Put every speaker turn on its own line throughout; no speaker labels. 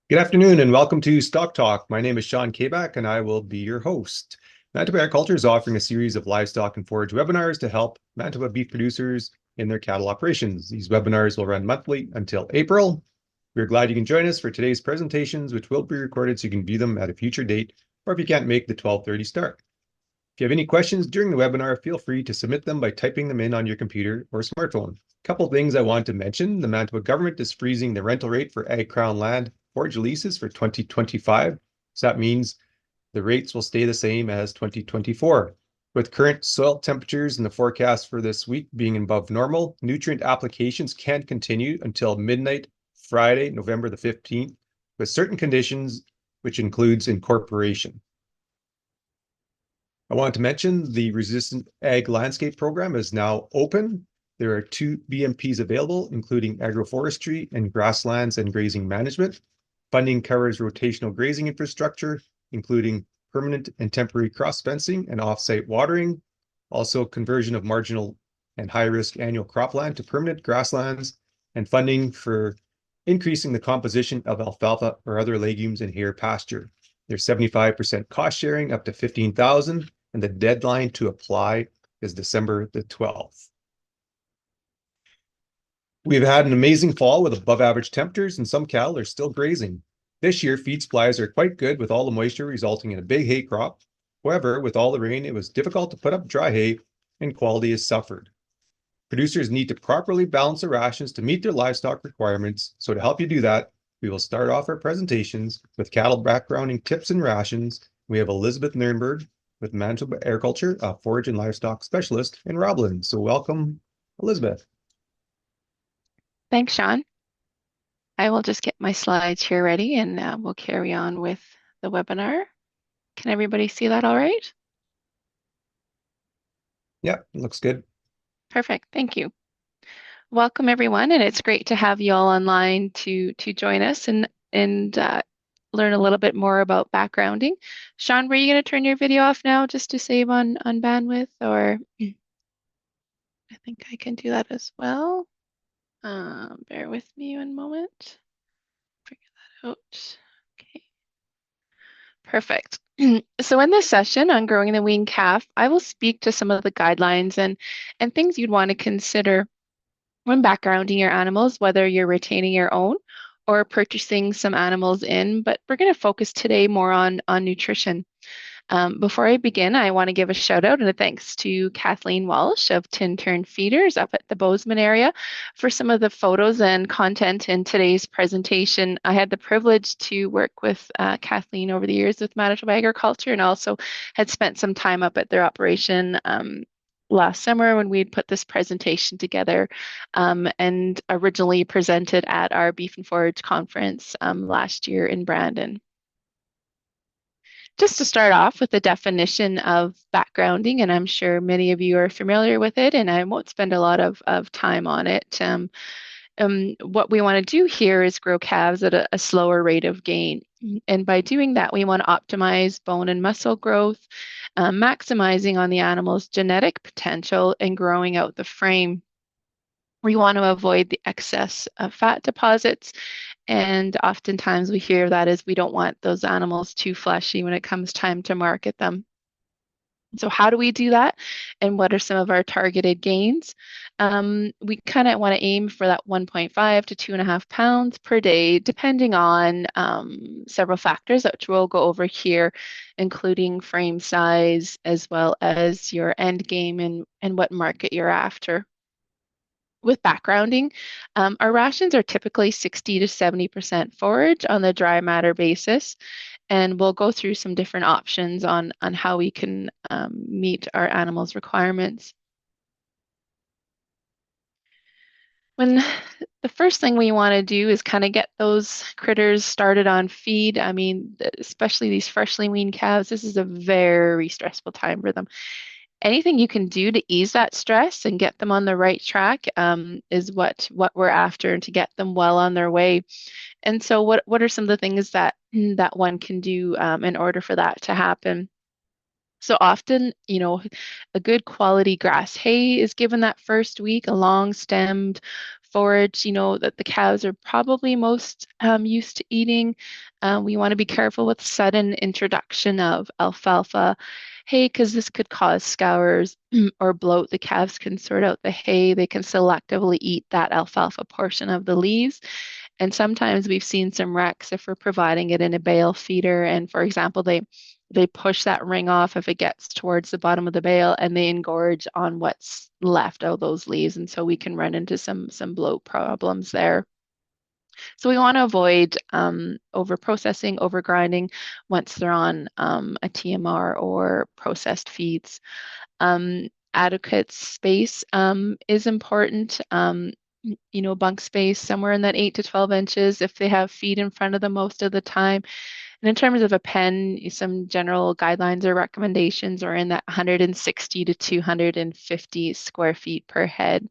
Good afternoon and welcome to Stock Talk. My name is Sean Kabak and I will be your host. Manitoba Agriculture is offering a series of livestock and forage webinars to help Manitoba beef producers in their cattle operations. These webinars will run monthly until April. We're glad you can join us for today's presentations, which will be recorded so you can view them at a future date, or if you can't make the 12:30 start. If you have any questions during the webinar, feel free to submit them by typing them in on your computer or smartphone. A couple things I want to mention. The Manitoba government is freezing the rental rate for Ag Crown land forage leases for 2025. So that means the rates will stay the same as 2024. With current soil temperatures and the forecast for this week being above normal, nutrient applications can continue until midnight Friday, November the 15th, with certain conditions, which includes incorporation. I wanted to mention the Resistant Ag Landscape Program is now open. There are 2 BMPs available, including agroforestry and grasslands and grazing management. Funding covers rotational grazing infrastructure, including permanent and temporary cross fencing and off-site watering, also conversion of marginal and high-risk annual cropland to permanent grasslands, and funding for increasing the composition of alfalfa or other legumes in hay pasture. There's 75% cost sharing up to $15,000, and the deadline to apply is December the 12th. We've had an amazing fall with above average temperatures and some cattle are still grazing. This year, feed supplies are quite good with all the moisture resulting in a big hay crop. However, with all the rain, it was difficult to put up dry hay and quality has suffered. Producers need to properly balance their rations to meet their livestock requirements. So to help you do that, we will start off our presentations with cattle backgrounding tips and rations. We have Elizabeth Nernberg with Manitoba Agriculture, a forage and livestock specialist in Roblin. So welcome, Elizabeth.
Thanks, Sean. I will just get my slides here ready and we'll carry on with the webinar. Can everybody see that all right?
Yeah, looks good.
Perfect. Thank you. Welcome, everyone, and it's great to have you all online to join us and learn a little bit more about backgrounding. Sean, were you going to turn your video off now just to save on bandwidth, or I think I can do that as well. Bear with me one moment. Figure that out. Okay. Perfect. So in this session on growing the weaned calf, I will speak to some of the guidelines and things you'd want to consider when backgrounding your animals, whether you're retaining your own or purchasing some animals in, but we're going to focus today more on nutrition. Before I begin, I want to give a shout out and a thanks to Kathleen Walsh of Tin Turn Feeders up at the Bozeman area for some of the photos and content in today's presentation. I had the privilege to work with Kathleen over the years with Manitoba Agriculture and also had spent some time up at their operation last summer when we had put this presentation together and originally presented at our Beef and Forage conference last year in Brandon. Just to start off with the definition of backgrounding, and I'm sure many of you are familiar with it, and I won't spend a lot of time on it. What we want to do here is grow calves at a slower rate of gain. And by doing that, we want to optimize bone and muscle growth, maximizing on the animal's genetic potential and growing out the frame. We want to avoid the excess of fat deposits. And oftentimes we hear that is we don't want those animals too fleshy when it comes time to market them. So how do we do that? And what are some of our targeted gains? We kind of want to aim for that 1.5 to 2.5 pounds per day, depending on several factors, which we'll go over here, including frame size, as well as your end game and what market you're after. With backgrounding, our rations are typically 60 to 70% forage on the dry matter basis, and we'll go through some different options on how we can meet our animals' requirements. When the first thing we want to do is kind of get those critters started on feed. I mean, especially these freshly weaned calves, this is a very stressful time for them. Anything you can do to ease that stress and get them on the right track is what we're after, and to get them well on their way. And so what are some of the things that one can do in order for that to happen? So often, a good quality grass hay is given that first week, a long stemmed forage, that the cows are probably most used to eating. We want to be careful with sudden introduction of alfalfa hay because this could cause scours or bloat. The calves can sort out the hay. They can selectively eat that alfalfa portion of the leaves. And sometimes we've seen some wrecks if we're providing it in a bale feeder. And for example, they push that ring off if it gets towards the bottom of the bale and they engorge on what's left of those leaves. And so we can run into some bloat problems there. So we want to avoid over processing, over grinding once they're on a TMR or processed feeds. Adequate space is important. Bunk space somewhere in that 8 to 12 inches if they have feed in front of them most of the time. And in terms of a pen, some general guidelines or recommendations are in that 160 to 250 square feet per head.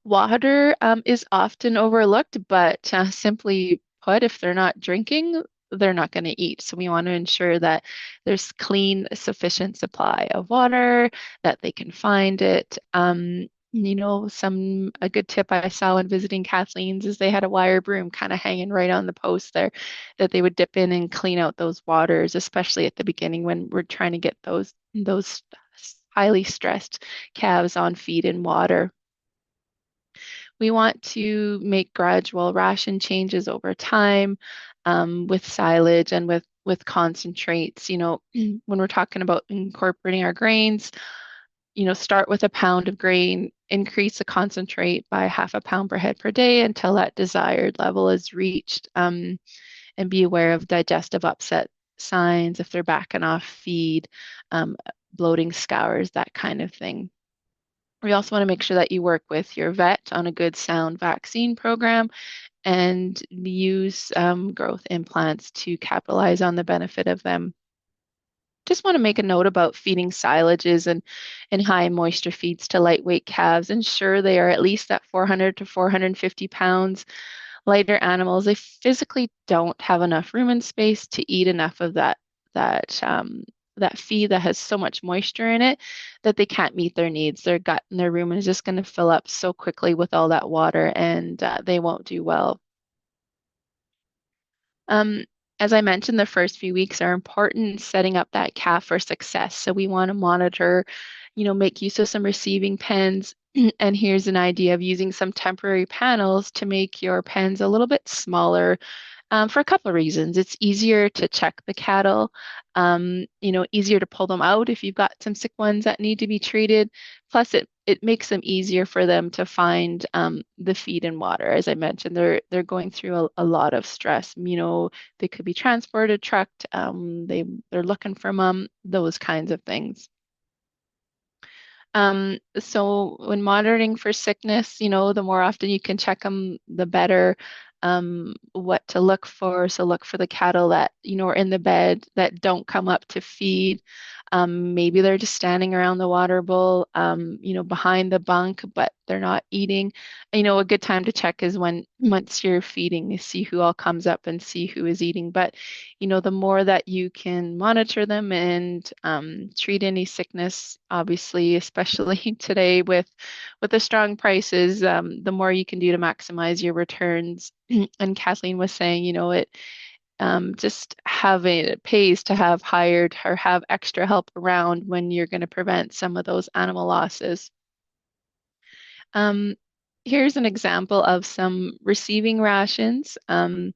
Water is often overlooked, but simply put, if they're not drinking, they're not going to eat. So we want to ensure that there's clean, sufficient supply of water, that they can find it. A good tip I saw when visiting Kathleen's is they had a wire broom kind of hanging right on the post there that they would dip in and clean out those waters, especially at the beginning when we're trying to get those highly stressed calves on feed and water. We want to make gradual ration changes over time with silage and with concentrates. When we're talking about incorporating our grains, start with a pound of grain, increase the concentrate by half a pound per head per day until that desired level is reached, and be aware of digestive upset signs if they're backing off feed, bloating scours, that kind of thing. We also want to make sure that you work with your vet on a good sound vaccine program and use growth implants to capitalize on the benefit of them. Just want to make a note about feeding silages and high moisture feeds to lightweight calves. Ensure they are at least at 400 to 450 pounds. Lighter animals, they physically don't have enough room and space to eat enough of that feed that has so much moisture in it that they can't meet their needs. Their gut and their rumen is just going to fill up so quickly with all that water, and they won't do well. Um, as I mentioned, the first few weeks are important in setting up that calf for success. So we want to monitor, make use of some receiving pens. And here's an idea of using some temporary panels to make your pens a little bit smaller for a couple of reasons. It's easier to check the cattle, easier to pull them out if you've got some sick ones that need to be treated. Plus, it makes them easier for them to find the feed and water. As I mentioned, they're going through a lot of stress. They could be transported, trucked. They're looking for mom. Those kinds of things. So when monitoring for sickness, the more often you can check them, the better. What to look for. So look for the cattle that, are in the bed that don't come up to feed. Maybe they're just standing around the water bowl, behind the bunk, but they're not eating. A good time to check is when once you're feeding, you see who all comes up and see who is eating. But, the more that you can monitor them and treat any sickness, obviously, especially today with the strong prices, the more you can do to maximize your returns. And Kathleen was saying, it pays to have hired or have extra help around when you're going to prevent some of those animal losses. Um, Here's an example of some receiving rations. As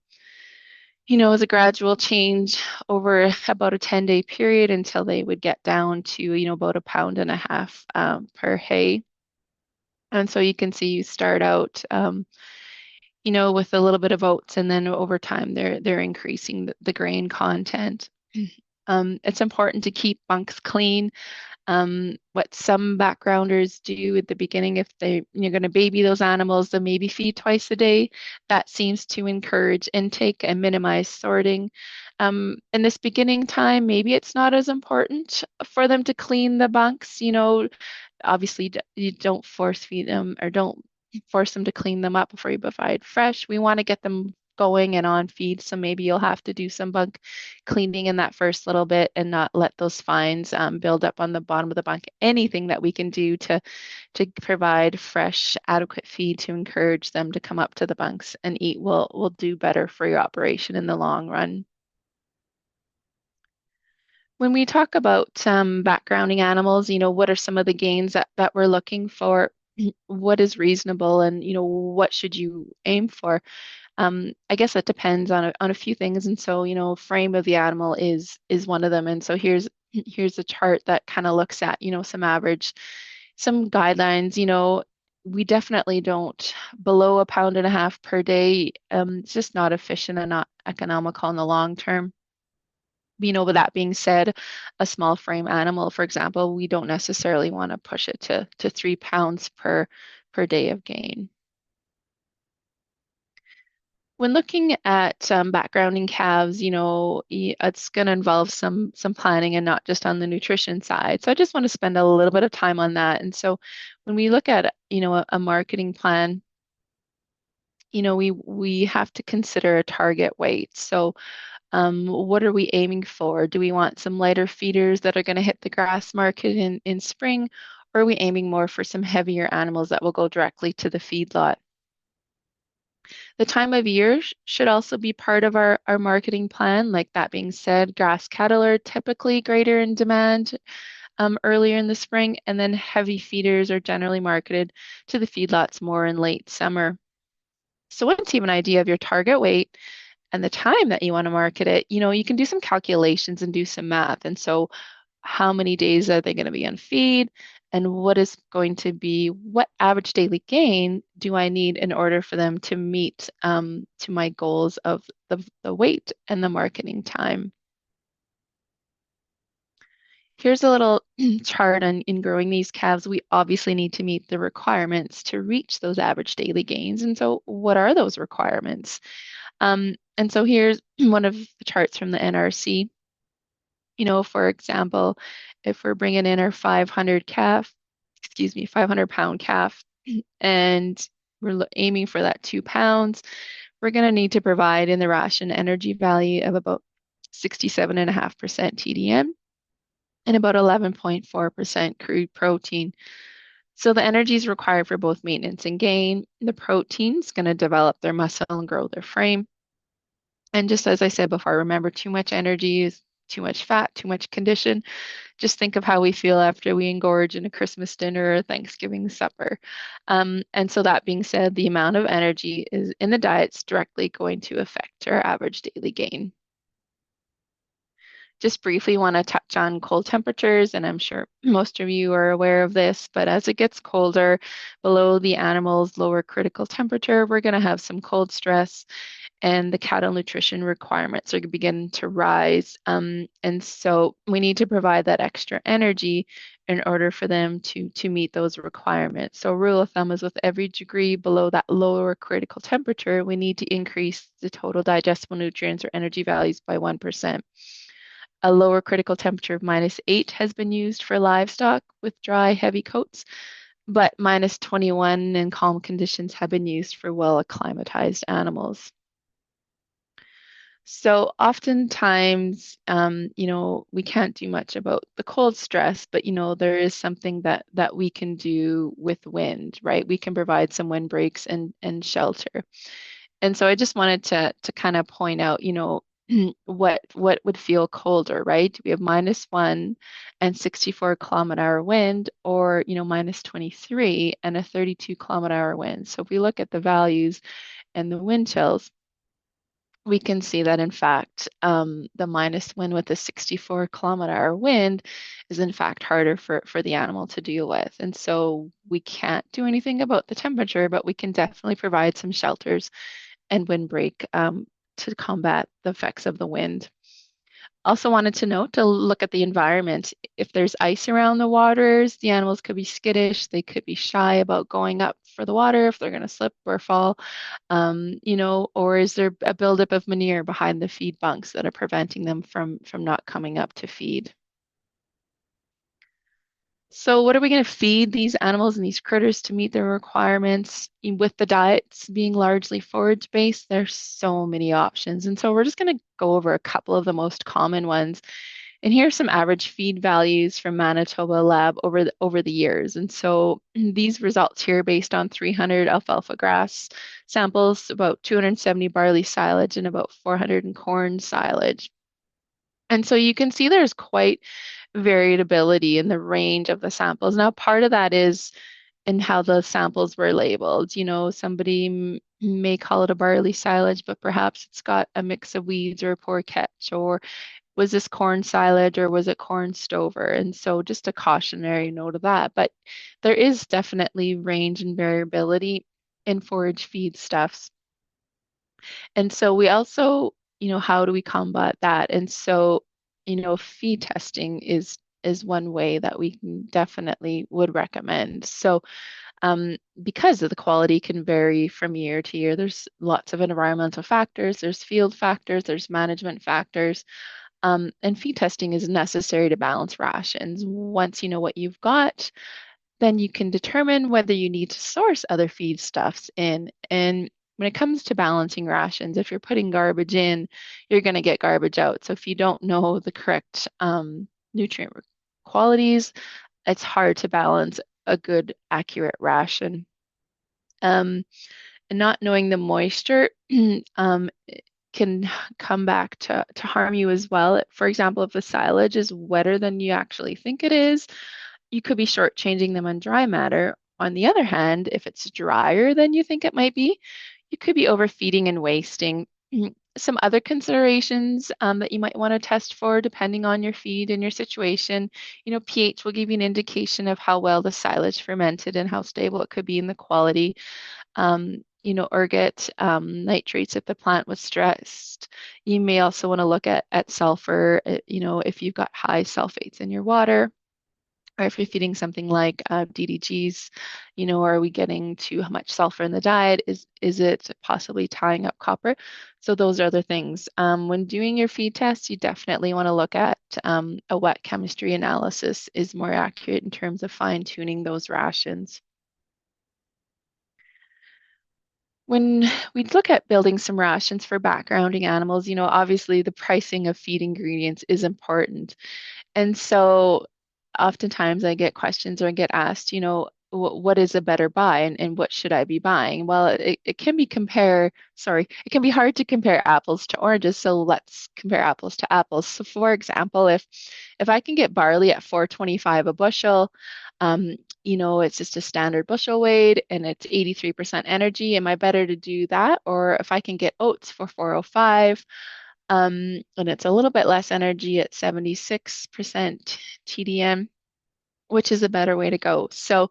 a gradual change over about a 10-day period until they would get down to, about a pound and a half per hay. And so you can see you start out, with a little bit of oats, and then over time they're increasing the grain content. It's important to keep bunks clean. What some backgrounders do at the beginning, if you're going to baby those animals, they'll maybe feed twice a day. That seems to encourage intake and minimize sorting. In this beginning time, maybe it's not as important for them to clean the bunks. Obviously you don't force feed them or don't force them to clean them up before you provide fresh. We want to get them going and on feed. So maybe you'll have to do some bunk cleaning in that first little bit and not let those fines build up on the bottom of the bunk. Anything that we can do to provide fresh, adequate feed to encourage them to come up to the bunks and eat will do better for your operation in the long run. When we talk about backgrounding animals, what are some of the gains that we're looking for? What is reasonable and, what should you aim for? I guess it depends on a few things. And so, frame of the animal is one of them. And so here's a chart that kind of looks at, some guidelines, we definitely don't below a pound and a half per day. It's just not efficient and not economical in the long term. With that being said, a small frame animal, for example, we don't necessarily want to push it to 3 pounds per day of gain. When looking at backgrounding calves, it's going to involve some planning and not just on the nutrition side. So I just want to spend a little bit of time on that. And so when we look at, a marketing plan, we have to consider a target weight. So what are we aiming for? Do we want some lighter feeders that are going to hit the grass market in spring, or are we aiming more for some heavier animals that will go directly to the feedlot? The time of year should also be part of our marketing plan. Like that being said, grass cattle are typically greater in demand earlier in the spring, and then heavy feeders are generally marketed to the feedlots more in late summer. So once you have an idea of your target weight and the time that you want to market it, you can do some calculations and do some math. And so how many days are they going to be on feed? And what average daily gain do I need in order for them to meet to my goals of the weight and the marketing time? Here's a little chart on in growing these calves. We obviously need to meet the requirements to reach those average daily gains. And so what are those requirements? And so here's one of the charts from the NRC. For example, if we're bringing in our 500 pound calf, and we're aiming for that 2 pounds, we're going to need to provide in the ration energy value of about 67.5% TDM and about 11.4% crude protein. So the energy is required for both maintenance and gain. The protein is going to develop their muscle and grow their frame. And just as I said before, remember too much energy is too much fat, too much condition. Just think of how we feel after we engorge in a Christmas dinner or Thanksgiving supper. And so that being said, the amount of energy is in the diet is directly going to affect our average daily gain. Just briefly want to touch on cold temperatures, and I'm sure most of you are aware of this, but as it gets colder, below the animal's lower critical temperature, we're going to have some cold stress and the cattle nutrition requirements are begin to rise. And so we need to provide that extra energy in order for them to meet those requirements. So rule of thumb is with every degree below that lower critical temperature, we need to increase the total digestible nutrients or energy values by 1%. A lower critical temperature of -8 has been used for livestock with dry, heavy coats, but -21 in calm conditions have been used for well acclimatized animals. So oftentimes, we can't do much about the cold stress, but there is something that we can do with wind, right? We can provide some wind breaks and shelter. And so I just wanted to kind of point out, what would feel colder, right? We have -1 and 64 km/h wind, or -23 and a 32 km/h wind. So if we look at the values and the wind chills, we can see that in fact the minus wind with the 64 km/h wind is in fact harder for the animal to deal with. And so we can't do anything about the temperature, but we can definitely provide some shelters and windbreak to combat the effects of the wind. Also wanted to note to look at the environment. If there's ice around the waters, the animals could be skittish. They could be shy about going up for the water if they're going to slip or fall. Or is there a buildup of manure behind the feed bunks that are preventing them from not coming up to feed? So what are we going to feed these animals and these critters to meet their requirements? With the diets being largely forage based, there's so many options. And so we're just going to go over a couple of the most common ones. And here's some average feed values from Manitoba Lab over the years. And so these results here based on 300 alfalfa grass samples, about 270 barley silage, and about 400 in corn silage. And so you can see there's quite variability in the range of the samples. Now, part of that is in how the samples were labeled. Somebody may call it a barley silage, but perhaps it's got a mix of weeds or a poor catch, or was this corn silage or was it corn stover? And so just a cautionary note of that. But there is definitely range and variability in forage feedstuffs. And so we also, how do we combat that? And so, feed testing is one way that we can definitely would recommend. So, because of the quality can vary from year to year, there's lots of environmental factors, there's field factors, there's management factors, and feed testing is necessary to balance rations. Once you know what you've got, then you can determine whether you need to source other feedstuffs in. And when it comes to balancing rations, if you're putting garbage in, you're going to get garbage out. So if you don't know the correct nutrient qualities, it's hard to balance a good, accurate ration. Um, and not knowing the moisture can come back to harm you as well. For example, if the silage is wetter than you actually think it is, you could be shortchanging them on dry matter. On the other hand, if it's drier than you think it might be, you could be overfeeding and wasting. Some other considerations that you might want to test for, depending on your feed and your situation, pH will give you an indication of how well the silage fermented and how stable it could be in the quality. Ergot, nitrates if the plant was stressed. You may also want to look at sulfur, if you've got high sulfates in your water, or if you're feeding something like DDGs, are we getting too much sulfur in the diet? Is it possibly tying up copper? So those are other things. When doing your feed test, you definitely want to look at a wet chemistry analysis is more accurate in terms of fine tuning those rations. When we look at building some rations for backgrounding animals, obviously the pricing of feed ingredients is important. And so oftentimes I get questions or I get asked, what is a better buy and what should I be buying? Well, it can be it can be hard to compare apples to oranges. So let's compare apples to apples. So for example, if I can get barley at 4.25 a bushel, um, it's just a standard bushel weight and it's 83% energy. Am I better to do that? Or if I can get oats for 4.05, and it's a little bit less energy at 76% TDM, which is a better way to go. So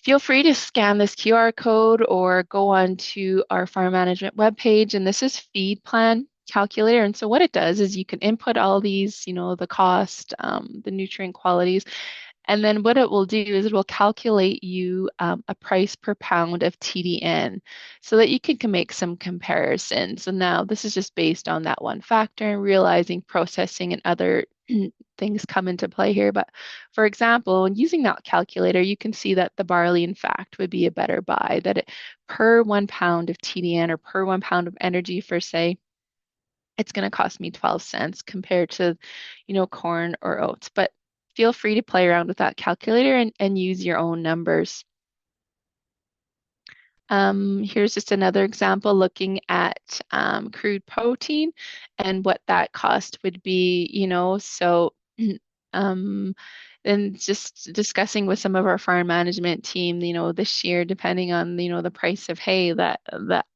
feel free to scan this QR code or go on to our farm management webpage. And this is feed plan calculator. And so what it does is you can input all these, the cost, the nutrient qualities, and then what it will do is it will calculate you a price per pound of TDN so that you can make some comparisons. And now this is just based on that one factor and realizing processing and other things come into play here. But for example, using that calculator, you can see that the barley, in fact, would be a better buy, that per 1 pound of TDN or per 1 pound of energy for, say, it's going to cost me 12 cents compared to, corn or oats. But feel free to play around with that calculator and use your own numbers. Here's just another example looking at crude protein and what that cost would be, so um, and just discussing with some of our farm management team, this year, depending on, the price of hay, that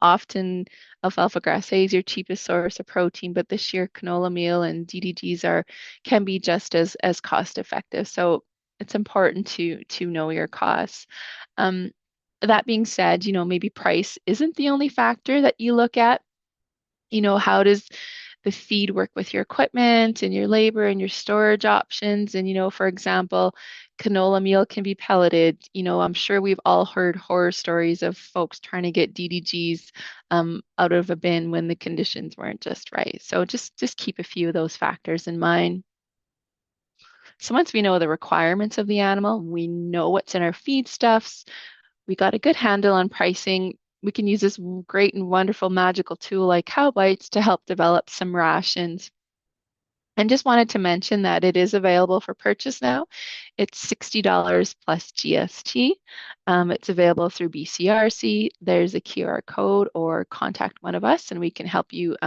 often alfalfa grass hay is your cheapest source of protein, but this year canola meal and DDGs can be just as cost effective. So it's important to know your costs. Um, that being said, maybe price isn't the only factor that you look at. How does the feed work with your equipment and your labor and your storage options? And, for example, canola meal can be pelleted. I'm sure we've all heard horror stories of folks trying to get DDGs out of a bin when the conditions weren't just right. So just keep a few of those factors in mind. So once we know the requirements of the animal, we know what's in our feedstuffs, we got a good handle on pricing, we can use this great and wonderful magical tool like cow bites to help develop some rations. And just wanted to mention that it is available for purchase now. It's $60 plus GST. It's available through BCRC. There's a QR code or contact one of us and we can help you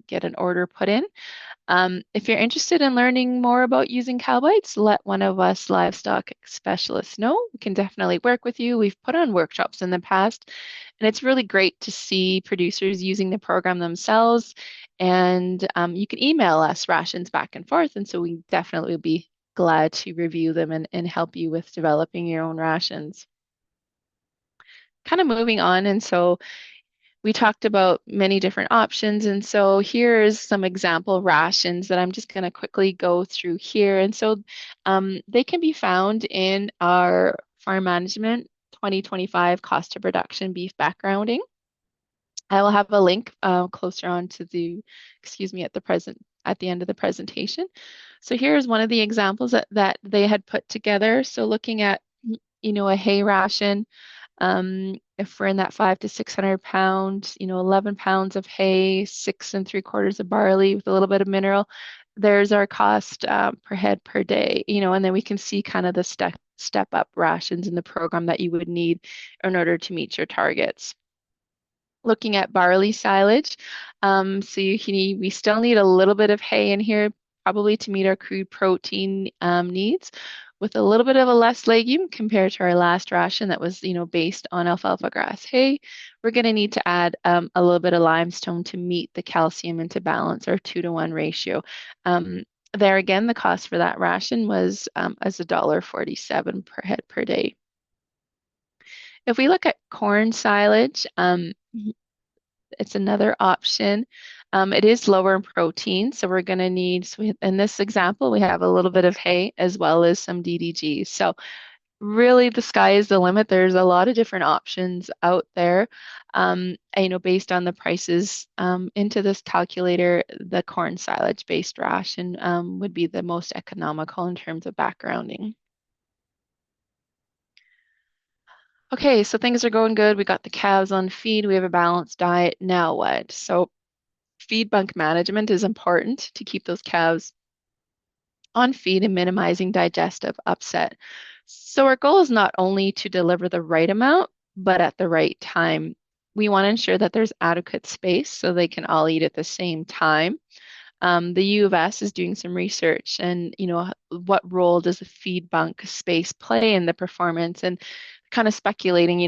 get an order put in. If you're interested in learning more about using cowbites, let one of us livestock specialists know. We can definitely work with you. We've put on workshops in the past, and it's really great to see producers using the program themselves. And you can email us rations back and forth, and so we definitely will be glad to review them and help you with developing your own rations. Kind of moving on, and so we talked about many different options. And so here's some example rations that I'm just going to quickly go through here. And so they can be found in our Farm Management 2025 Cost of Production Beef Backgrounding. I will have a link closer on to the, excuse me, at the end of the presentation. So here's one of the examples that they had put together. So looking at, a hay ration, if we're in that 5 to 600 pound, 11 pounds of hay, 6 3/4 of barley with a little bit of mineral, there's our cost per head per day, and then we can see kind of the step up rations in the program that you would need in order to meet your targets. Looking at barley silage, so we still need a little bit of hay in here, probably to meet our crude protein needs with a little bit of a less legume compared to our last ration that was, based on alfalfa grass hay. We're going to need to add a little bit of limestone to meet the calcium into balance, or 2-to-1 ratio. There again, the cost for that ration was as $1.47 per head per day. If we look at corn silage, it's another option. It is lower in protein, so we're going to need, in this example, we have a little bit of hay as well as some DDGs. So really the sky is the limit. There's a lot of different options out there. Based on the prices into this calculator, the corn silage based ration would be the most economical in terms of backgrounding. Okay, so things are going good. We got the calves on feed. We have a balanced diet. Now what? So feed bunk management is important to keep those calves on feed and minimizing digestive upset. So our goal is not only to deliver the right amount, but at the right time. We want to ensure that there's adequate space so they can all eat at the same time. The U of S is doing some research and, what role does the feed bunk space play in the performance, and kind of speculating,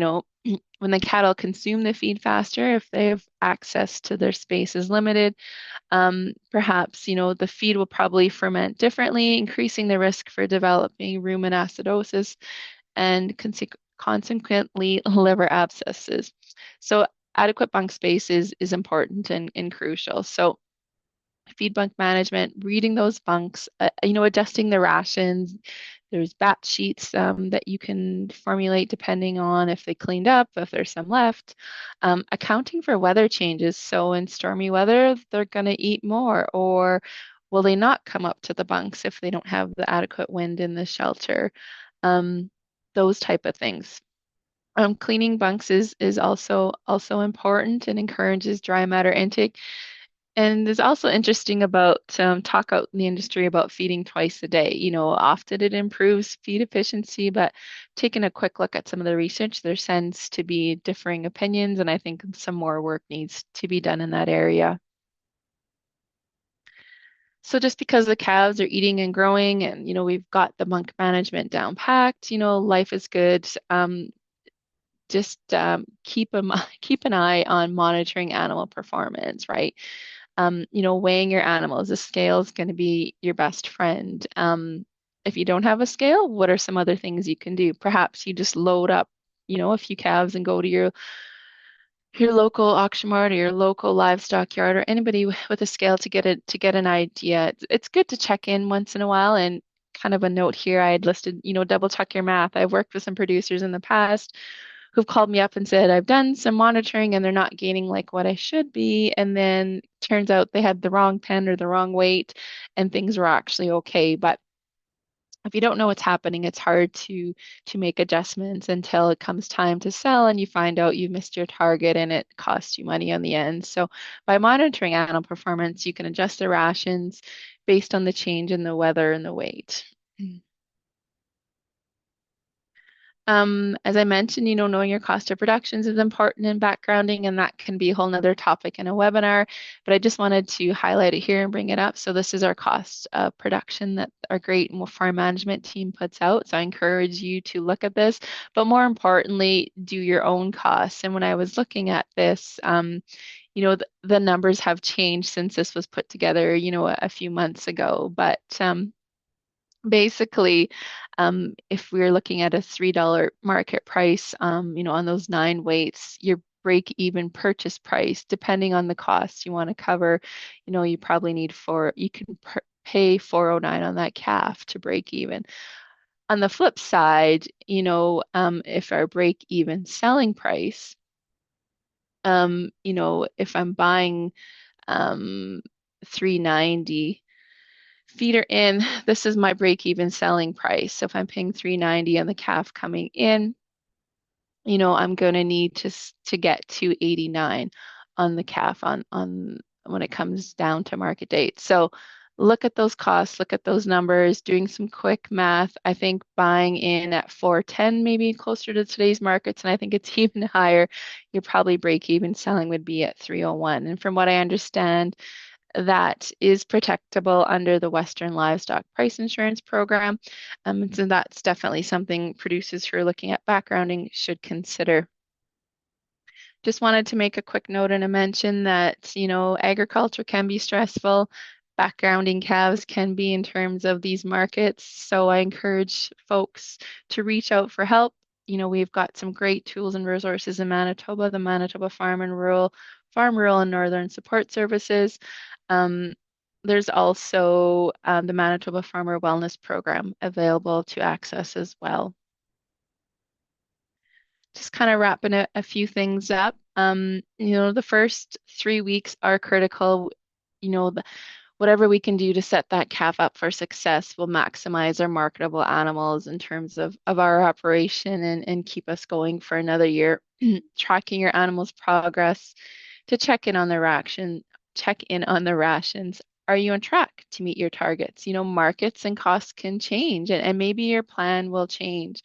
when the cattle consume the feed faster, if they have access to their space is limited, perhaps, the feed will probably ferment differently, increasing the risk for developing rumen acidosis and consequently liver abscesses. So adequate bunk space is important and crucial. So feed bunk management, reading those bunks, adjusting the rations. There's batch sheets that you can formulate depending on if they cleaned up, if there's some left. Accounting for weather changes. So in stormy weather, they're going to eat more, or will they not come up to the bunks if they don't have the adequate wind in the shelter? Those type of things. Cleaning bunks is also important and encourages dry matter intake. And it's also interesting about talk out in the industry about feeding twice a day. Often it improves feed efficiency, but taking a quick look at some of the research, there tends to be differing opinions, and I think some more work needs to be done in that area. So just because the calves are eating and growing, and we've got the bunk management down packed, life is good. Just keep keep an eye on monitoring animal performance, right? Weighing your animals. The scale is going to be your best friend. If you don't have a scale, what are some other things you can do? Perhaps you just load up, a few calves and go to your local auction mart or your local livestock yard, or anybody with a scale to get an idea. It's good to check in once in a while. And kind of a note here, I had listed, double check your math. I've worked with some producers in the past who've called me up and said, I've done some monitoring and they're not gaining like what I should be. And then turns out they had the wrong pen or the wrong weight and things were actually okay. But if you don't know what's happening, it's hard to make adjustments until it comes time to sell and you find out you missed your target and it costs you money on the end. So by monitoring animal performance, you can adjust the rations based on the change in the weather and the weight. As I mentioned, knowing your cost of productions is important in backgrounding, and that can be a whole nother topic in a webinar, but I just wanted to highlight it here and bring it up. So this is our cost of production that our great farm management team puts out. So I encourage you to look at this, but more importantly, do your own costs. And when I was looking at this, the numbers have changed since this was put together, a few months ago, but basically, if we're looking at a $3 market price, on those 9 weights, your break-even purchase price, depending on the cost you want to cover, you probably need you can pay 409 on that calf to break even. On the flip side, if our break-even selling price, if I'm buying 390 feeder in, this is my break-even selling price. So if I'm paying 390 on the calf coming in, I'm going to need to get to 89 on the calf on when it comes down to market date. So look at those costs, look at those numbers, doing some quick math. I think buying in at 410, maybe closer to today's markets, and I think it's even higher. Your probably break-even selling would be at 301. And from what I understand, that is protectable under the Western Livestock Price Insurance Program. So that's definitely something producers who are looking at backgrounding should consider. Just wanted to make a quick note and a mention that, agriculture can be stressful. Backgrounding calves can be in terms of these markets. So I encourage folks to reach out for help. We've got some great tools and resources in Manitoba, the Manitoba Farm, Rural, and Northern Support Services. Um, there's also the Manitoba Farmer Wellness Program available to access as well. Just kind of wrapping a few things up. The first 3 weeks are critical. Whatever we can do to set that calf up for success will maximize our marketable animals in terms of our operation and keep us going for another year. Tracking your animal's progress to check in on the rations. Are you on track to meet your targets? Markets and costs can change and maybe your plan will change.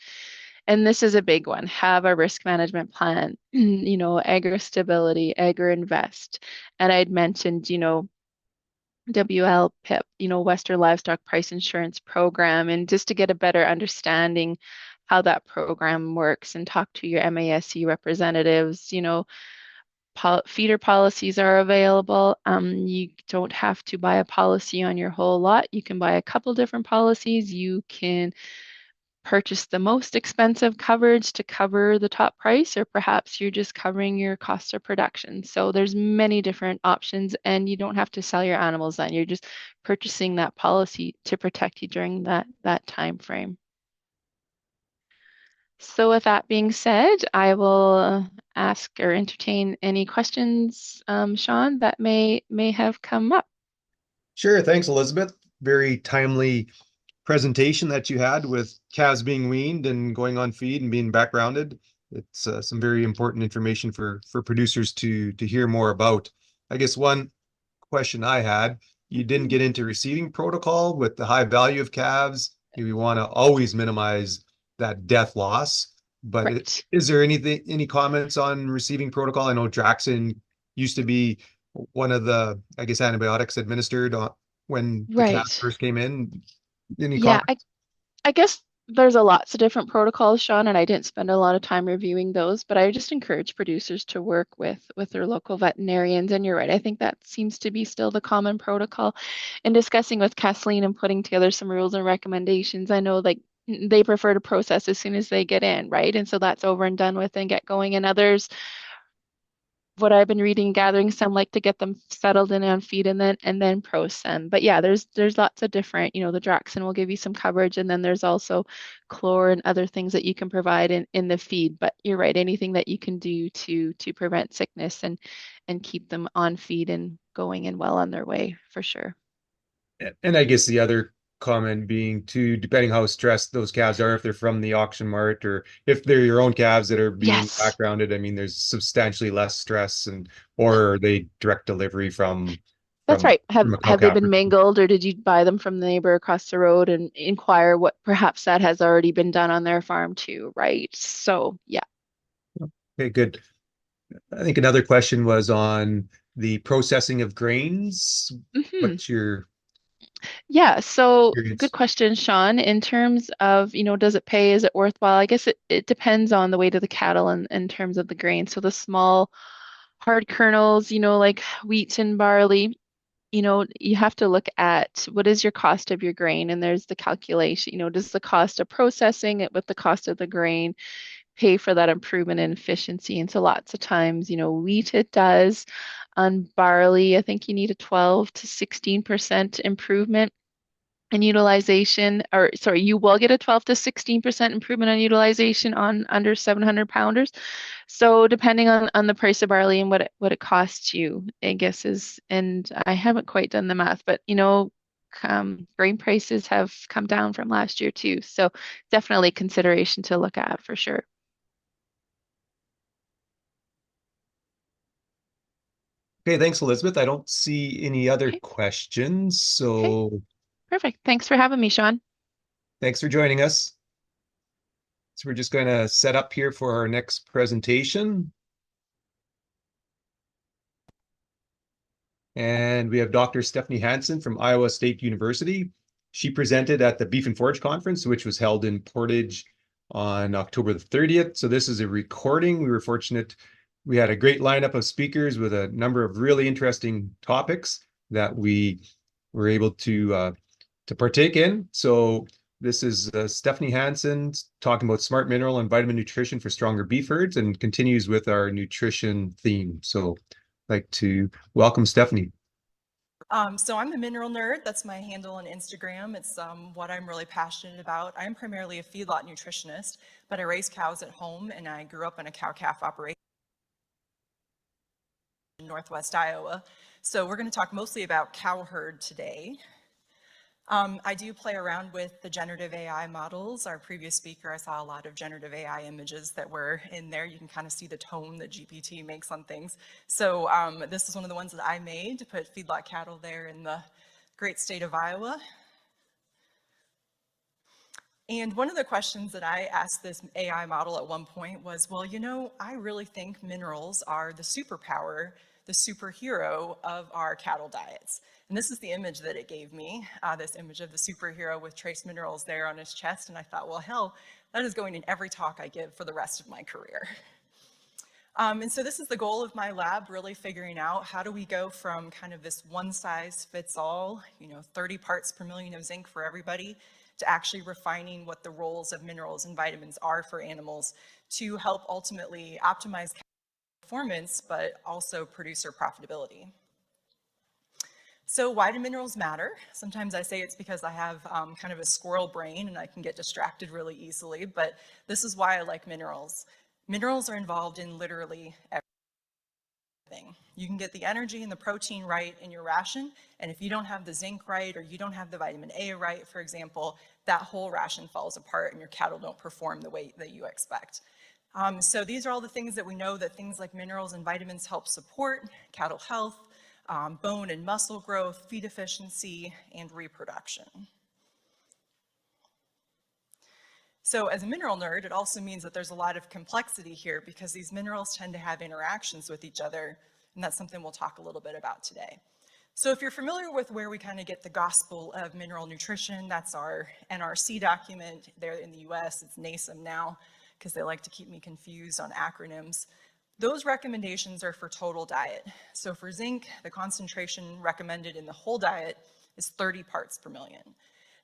And this is a big one. Have a risk management plan, agri stability, agri invest. And I'd mentioned, WLPIP, Western Livestock Price Insurance Program, and just to get a better understanding how that program works and talk to your MASC representatives, feeder policies are available. You don't have to buy a policy on your whole lot. You can buy a couple different policies. You can purchase the most expensive coverage to cover the top price, or perhaps you're just covering your cost of production. So there's many different options, and you don't have to sell your animals then. You're just purchasing that policy to protect you during that time frame. So with that being said, I will ask or entertain any questions, Sean, that may have come up.
Sure. Thanks, Elizabeth. Very timely presentation that you had with calves being weaned and going on feed and being backgrounded. It's some very important information for producers to hear more about. I guess one question I had, you didn't get into receiving protocol with the high value of calves. We want to always minimize that death loss. But
Right.
is there any comments on receiving protocol? I know Draxxin used to be one of the, I guess, antibiotics administered when the calves
Right.
first came in. Any
Yeah,
comments?
I guess there's a lots of different protocols, Sean, and I didn't spend a lot of time reviewing those, but I just encourage producers to work with their local veterinarians. And you're right, I think that seems to be still the common protocol. In discussing with Kathleen and putting together some rules and recommendations, I know like they prefer to process as soon as they get in, right? And so that's over and done with and get going. And others, what I've been reading and gathering, some like to get them settled in on feed and then process them. But yeah, there's lots of different, the Draxxin will give you some coverage, and then there's also chlor and other things that you can provide in the feed. But you're right, anything that you can do to prevent sickness and keep them on feed and going and well on their way for sure.
And I guess the other comment being too, depending how stressed those calves are, if they're from the auction mart or if they're your own calves that are being
Yes,
backgrounded, I mean, there's substantially less stress and or are they direct delivery
that's right.
from a cow
Have they
calf
been
perspective.
mangled, or did you buy them from the neighbor across the road and inquire what perhaps that has already been done on their farm too, right? So yeah.
Okay, good. I think another question was on the processing of grains.
Hmm.
What's your
Yeah, so good
experience?
question, Sean. In terms of, does it pay? Is it worthwhile? I guess it depends on the weight of the cattle and in terms of the grain. So the small hard kernels, like wheat and barley, you have to look at what is your cost of your grain, and there's the calculation. Does the cost of processing it with the cost of the grain pay for that improvement in efficiency? And so lots of times, wheat it does. On barley, I think you need a 12 to 16% improvement and utilization, or sorry, you will get a 12 to 16% improvement on utilization on under 700 pounders. So depending on the price of barley and what it costs you, I guess is, and I haven't quite done the math, but grain prices have come down from last year too. So definitely consideration to look at for sure.
Okay, thanks, Elizabeth. I don't see any other
Okay,
questions,
okay,
so
perfect. Thanks for having me, Sean.
thanks for joining us. So we're just going to set up here for our next presentation. And we have Dr. Stephanie Hansen from Iowa State University. She presented at the Beef and Forage Conference, which was held in Portage on October the 30th. So this is a recording. We were fortunate. We had a great lineup of speakers with a number of really interesting topics that we were able to partake in. So this is Stephanie Hansen talking about smart mineral and vitamin nutrition for stronger beef herds and continues with our nutrition theme. So I'd like to welcome Stephanie.
So I'm a mineral nerd. That's my handle on Instagram. It's what I'm really passionate about. I'm primarily a feedlot nutritionist, but I raise cows at home, and I grew up in a cow-calf operation in Northwest Iowa. So we're going to talk mostly about cow herd today. I do play around with the generative AI models. Our previous speaker, I saw a lot of generative AI images that were in there. You can kind of see the tone that GPT makes on things. So this is one of the ones that I made to put feedlot cattle there in the great state of Iowa. And one of the questions that I asked this AI model at one point was, well, I really think minerals are the superpower, the superhero of our cattle diets. And this is the image that it gave me, this image of the superhero with trace minerals there on his chest. And I thought, well, hell, that is going in every talk I give for the rest of my career. And so this is the goal of my lab, really figuring out how do we go from kind of this one size fits all, 30 parts per million of zinc for everybody, to actually refining what the roles of minerals and vitamins are for animals to help ultimately optimize performance, but also producer profitability. So why do minerals matter? Sometimes I say it's because I have kind of a squirrel brain and I can get distracted really easily, but this is why I like minerals. Minerals are involved in literally everything. You can get the energy and the protein right in your ration, and if you don't have the zinc right or you don't have the vitamin A right, for example, that whole ration falls apart and your cattle don't perform the way that you expect. So these are all the things that we know that things like minerals and vitamins help support: cattle health, bone and muscle growth, feed efficiency, and reproduction. So as a mineral nerd, it also means that there's a lot of complexity here because these minerals tend to have interactions with each other, and that's something we'll talk a little bit about today. So if you're familiar with where we kind of get the gospel of mineral nutrition, that's our NRC document. There in the US, it's NASEM now, because they like to keep me confused on acronyms. Those recommendations are for total diet. So for zinc, the concentration recommended in the whole diet is 30 parts per million.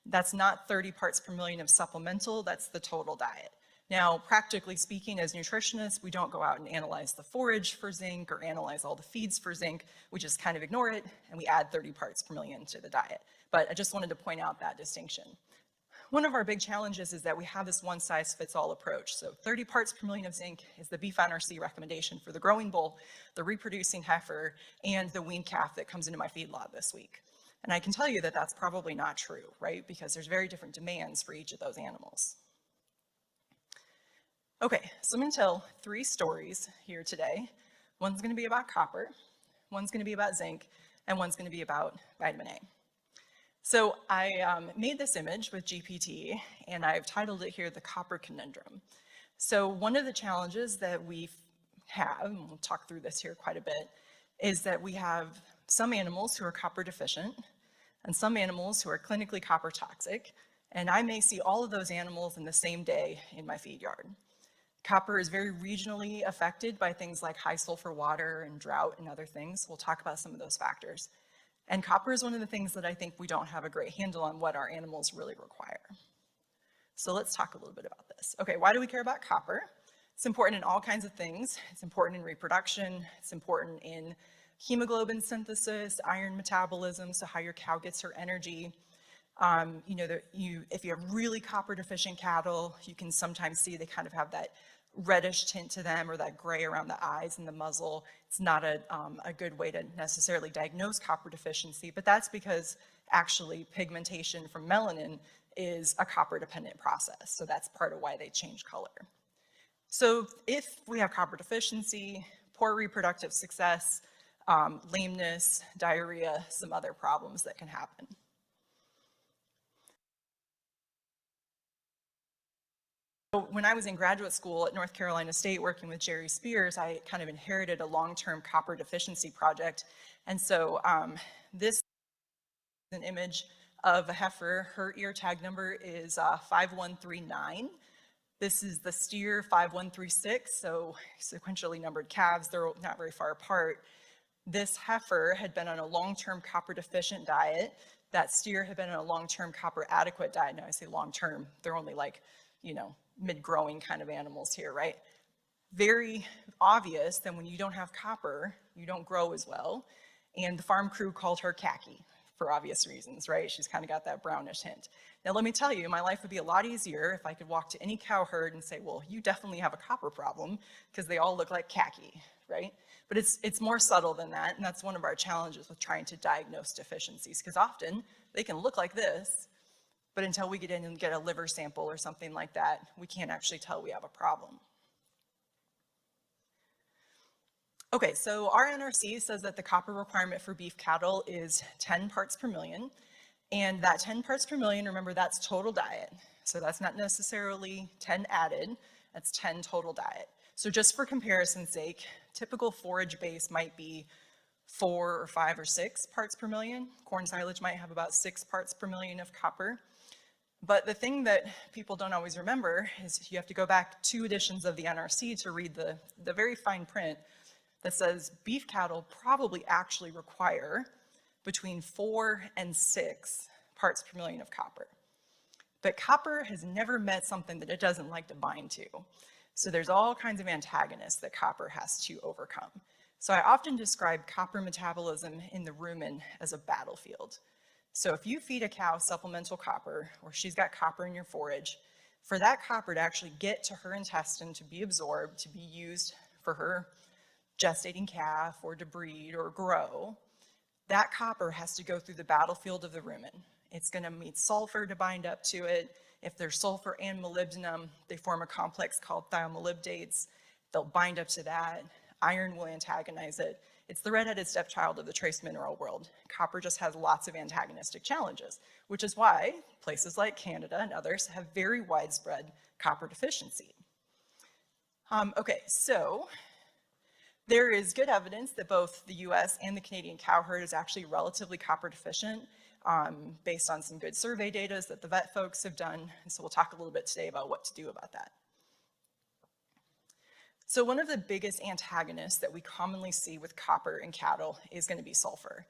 That's not 30 parts per million of supplemental, that's the total diet. Now, practically speaking, as nutritionists, we don't go out and analyze the forage for zinc or analyze all the feeds for zinc. We just kind of ignore it and we add 30 parts per million to the diet. But I just wanted to point out that distinction. One of our big challenges is that we have this one-size-fits-all approach. So 30 parts per million of zinc is the beef NRC recommendation for the growing bull, the reproducing heifer, and the wean calf that comes into my feedlot this week. And I can tell you that that's probably not true, right? Because there's very different demands for each of those animals. Okay, so I'm going to tell 3 stories here today. One's going to be about copper, one's going to be about zinc, and one's going to be about vitamin A. So I made this image with GPT, and I've titled it here, The Copper Conundrum. So one of the challenges that we have, and we'll talk through this here quite a bit, is that we have some animals who are copper deficient and some animals who are clinically copper toxic, and I may see all of those animals in the same day in my feed yard. Copper is very regionally affected by things like high sulfur water and drought and other things. We'll talk about some of those factors. And copper is one of the things that I think we don't have a great handle on what our animals really require. So let's talk a little bit about this. Okay, why do we care about copper? It's important in all kinds of things. It's important in reproduction. It's important in hemoglobin synthesis, iron metabolism, so how your cow gets her energy. If you have really copper deficient cattle, you can sometimes see they kind of have that reddish tint to them or that gray around the eyes and the muzzle. It's not a good way to necessarily diagnose copper deficiency, but that's because actually pigmentation from melanin is a copper dependent process. So that's part of why they change color. So if we have copper deficiency, poor reproductive success, lameness, diarrhea, some other problems that can happen. When I was in graduate school at North Carolina State working with Jerry Spears, I kind of inherited a long-term copper deficiency project. And so this is an image of a heifer. Her ear tag number is 5139. This is the steer 5136, so sequentially numbered calves. They're not very far apart. This heifer had been on a long-term copper deficient diet. That steer had been on a long-term copper adequate diet. Now I say long-term, they're only like, mid-growing kind of animals here, right? Very obvious that when you don't have copper, you don't grow as well. And the farm crew called her khaki for obvious reasons, right? She's kind of got that brownish hint. Now, let me tell you, my life would be a lot easier if I could walk to any cow herd and say, well, you definitely have a copper problem because they all look like khaki, right? But it's more subtle than that, and that's one of our challenges with trying to diagnose deficiencies, because often they can look like this, but until we get in and get a liver sample or something like that, we can't actually tell we have a problem. Okay, so our NRC says that the copper requirement for beef cattle is 10 parts per million. And that 10 parts per million, remember, that's total diet. So that's not necessarily 10 added, that's 10 total diet. So just for comparison's sake, typical forage base might be 4 or 5 or 6 parts per million. Corn silage might have about 6 parts per million of copper. But the thing that people don't always remember is you have to go back 2 editions of the NRC to read the very fine print that says beef cattle probably actually require between 4 and 6 parts per million of copper. But copper has never met something that it doesn't like to bind to. So there's all kinds of antagonists that copper has to overcome. So I often describe copper metabolism in the rumen as a battlefield. So if you feed a cow supplemental copper, or she's got copper in your forage, for that copper to actually get to her intestine, to be absorbed, to be used for her gestating calf or to breed or grow, that copper has to go through the battlefield of the rumen. It's going to need sulfur to bind up to it. If there's sulfur and molybdenum, they form a complex called thiomolybdates. They'll bind up to that. Iron will antagonize it. It's the redheaded stepchild of the trace mineral world. Copper just has lots of antagonistic challenges, which is why places like Canada and others have very widespread copper deficiency. Okay, so there is good evidence that both the US and the Canadian cow herd is actually relatively copper deficient based on some good survey data that the vet folks have done. And so we'll talk a little bit today about what to do about that. So one of the biggest antagonists that we commonly see with copper in cattle is going to be sulfur.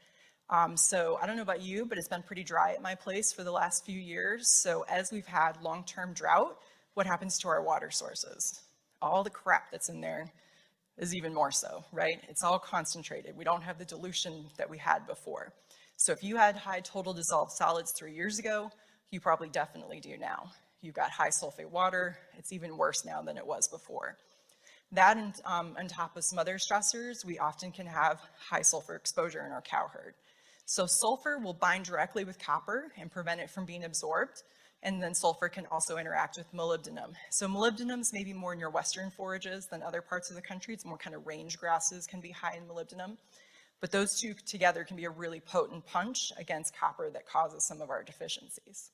So I don't know about you, but it's been pretty dry at my place for the last few years. So as we've had long-term drought, what happens to our water sources? All the crap that's in there is even more so, right? It's all concentrated. We don't have the dilution that we had before. So if you had high total dissolved solids 3 years ago, you probably definitely do now. You've got high sulfate water. It's even worse now than it was before. That and on top of some other stressors, we often can have high sulfur exposure in our cow herd. So sulfur will bind directly with copper and prevent it from being absorbed. And then sulfur can also interact with molybdenum. So molybdenum is maybe more in your western forages than other parts of the country. It's more kind of range grasses can be high in molybdenum. But those two together can be a really potent punch against copper that causes some of our deficiencies.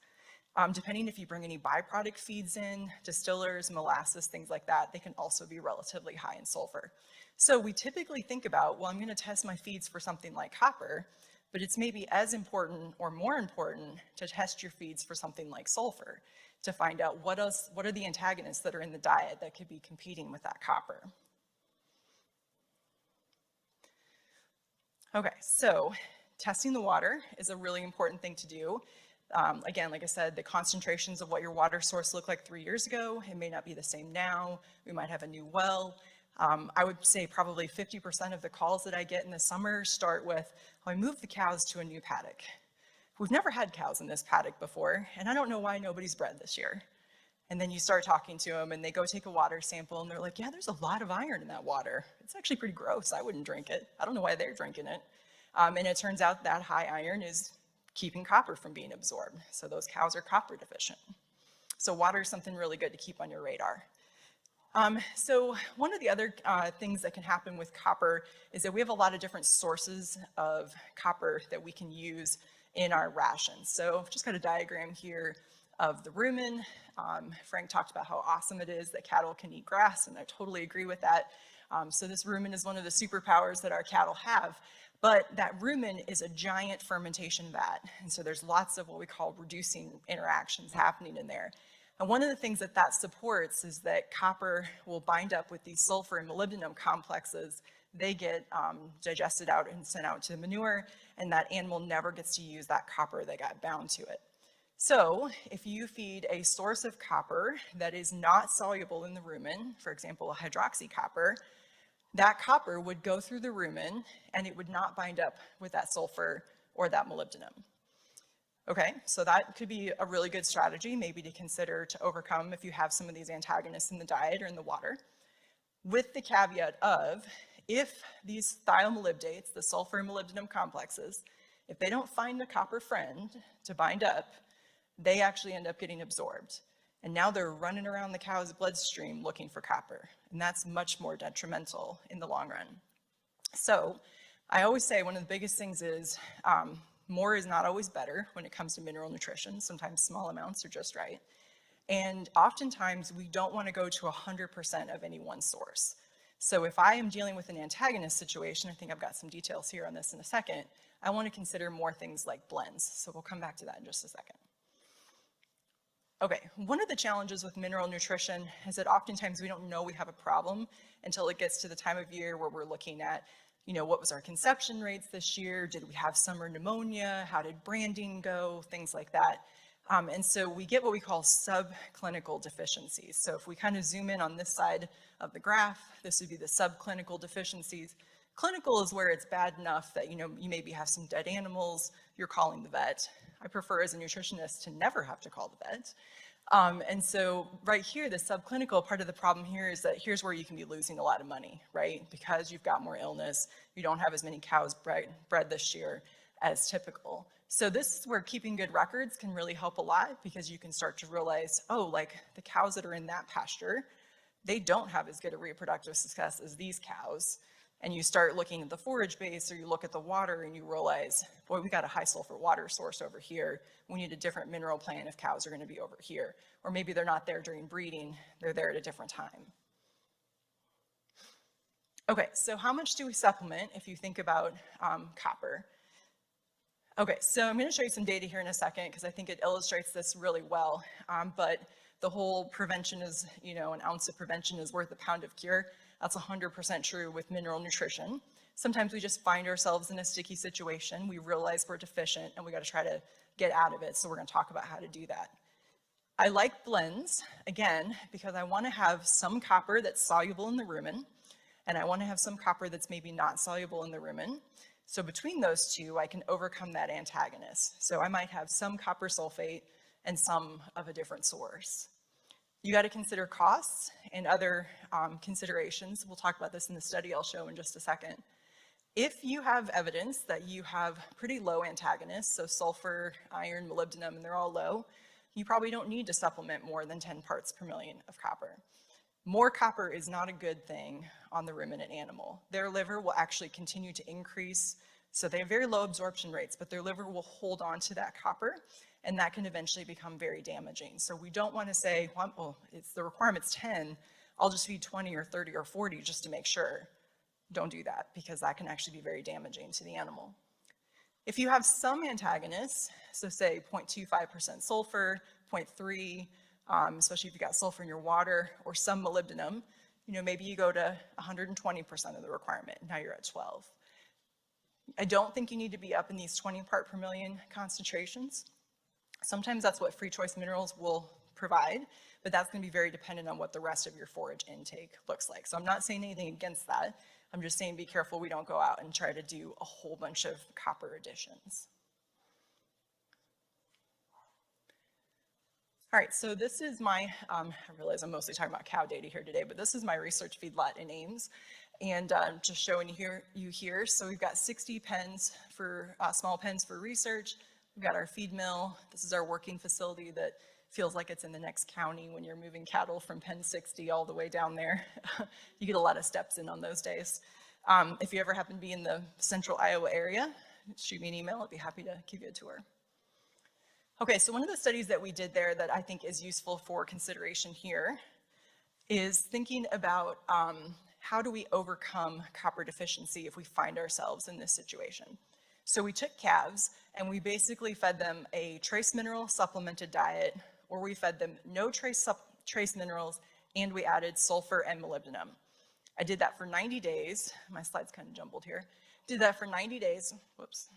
Depending if you bring any byproduct feeds in, distillers, molasses, things like that, they can also be relatively high in sulfur. So we typically think about, well, I'm going to test my feeds for something like copper, but it's maybe as important or more important to test your feeds for something like sulfur to find out what are the antagonists that are in the diet that could be competing with that copper. Okay, so testing the water is a really important thing to do. Again, like I said, the concentrations of what your water source looked like 3 years ago, it may not be the same now. We might have a new well. I would say probably 50% of the calls that I get in the summer start with, oh, I moved the cows to a new paddock. We've never had cows in this paddock before, and I don't know why nobody's bred this year. And then you start talking to them, and they go take a water sample, and they're like, yeah, there's a lot of iron in that water. It's actually pretty gross. I wouldn't drink it. I don't know why they're drinking it. And it turns out that high iron is keeping copper from being absorbed. So those cows are copper deficient. So water is something really good to keep on your radar. So one of the other things that can happen with copper is that we have a lot of different sources of copper that we can use in our rations. So I've just got a diagram here of the rumen. Frank talked about how awesome it is that cattle can eat grass, and I totally agree with that. So this rumen is one of the superpowers that our cattle have. But that rumen is a giant fermentation vat. And so there's lots of what we call reducing interactions happening in there. And one of the things that that supports is that copper will bind up with these sulfur and molybdenum complexes. They get digested out and sent out to manure, and that animal never gets to use that copper that got bound to it. So if you feed a source of copper that is not soluble in the rumen, for example, a hydroxycopper, that copper would go through the rumen and it would not bind up with that sulfur or that molybdenum. Okay, so that could be a really good strategy maybe to consider to overcome if you have some of these antagonists in the diet or in the water, with the caveat of if these thiomolybdates, the sulfur and molybdenum complexes, if they don't find a copper friend to bind up, they actually end up getting absorbed. And now they're running around the cow's bloodstream looking for copper. And that's much more detrimental in the long run. So I always say one of the biggest things is more is not always better when it comes to mineral nutrition. Sometimes small amounts are just right. And oftentimes we don't want to go to 100% of any one source. So if I am dealing with an antagonist situation, I think I've got some details here on this in a second, I want to consider more things like blends. So we'll come back to that in just a second. Okay, one of the challenges with mineral nutrition is that oftentimes we don't know we have a problem until it gets to the time of year where we're looking at, what was our conception rates this year? Did we have summer pneumonia? How did branding go? Things like that. And so we get what we call subclinical deficiencies. So if we kind of zoom in on this side of the graph, this would be the subclinical deficiencies. Clinical is where it's bad enough that you maybe have some dead animals, you're calling the vet. I prefer as a nutritionist to never have to call the vet. And so right here, the subclinical part of the problem here is that here's where you can be losing a lot of money, right? Because you've got more illness, you don't have as many cows bred this year as typical. So this is where keeping good records can really help a lot, because you can start to realize, oh, like the cows that are in that pasture, they don't have as good a reproductive success as these cows. And you start looking at the forage base, or you look at the water and you realize, boy, we got a high sulfur water source over here. We need a different mineral plan if cows are going to be over here. Or maybe they're not there during breeding, they're there at a different time. Okay, so how much do we supplement if you think about copper? Okay, so I'm going to show you some data here in a second because I think it illustrates this really well. But the whole prevention is, an ounce of prevention is worth a pound of cure. That's 100% true with mineral nutrition. Sometimes we just find ourselves in a sticky situation. We realize we're deficient and we got to try to get out of it. So we're going to talk about how to do that. I like blends, again, because I want to have some copper that's soluble in the rumen, and I want to have some copper that's maybe not soluble in the rumen. So between those two, I can overcome that antagonist. So I might have some copper sulfate and some of a different source. You got to consider costs and other considerations. We'll talk about this in the study I'll show in just a second. If you have evidence that you have pretty low antagonists, so sulfur, iron, molybdenum, and they're all low, you probably don't need to supplement more than 10 parts per million of copper. More copper is not a good thing on the ruminant animal. Their liver will actually continue to increase, so they have very low absorption rates, but their liver will hold on to that copper, and that can eventually become very damaging. So we don't want to say, well, it's the requirement's 10, I'll just feed 20 or 30 or 40 just to make sure. Don't do that, because that can actually be very damaging to the animal. If you have some antagonists, so say 0.25% sulfur, 0.3, especially if you got sulfur in your water, or some molybdenum, maybe you go to 120% of the requirement, now you're at 12. I don't think you need to be up in these 20 part per million concentrations. Sometimes that's what free choice minerals will provide, but that's going to be very dependent on what the rest of your forage intake looks like. So I'm not saying anything against that. I'm just saying be careful we don't go out and try to do a whole bunch of copper additions. All right, so this is my, I realize I'm mostly talking about cow data here today, but this is my research feedlot in Ames. And just showing you here, so we've got 60 pens for, small pens for research. We've got our feed mill. This is our working facility that feels like it's in the next county when you're moving cattle from pen 60 all the way down there. You get a lot of steps in on those days. If you ever happen to be in the central Iowa area, shoot me an email. I'd be happy to give you a tour. Okay, so one of the studies that we did there that I think is useful for consideration here is thinking about how do we overcome copper deficiency if we find ourselves in this situation. So we took calves and we basically fed them a trace mineral supplemented diet, or we fed them no trace minerals, and we added sulfur and molybdenum. I did that for 90 days. My slide's kind of jumbled here. Did that for 90 days, whoops.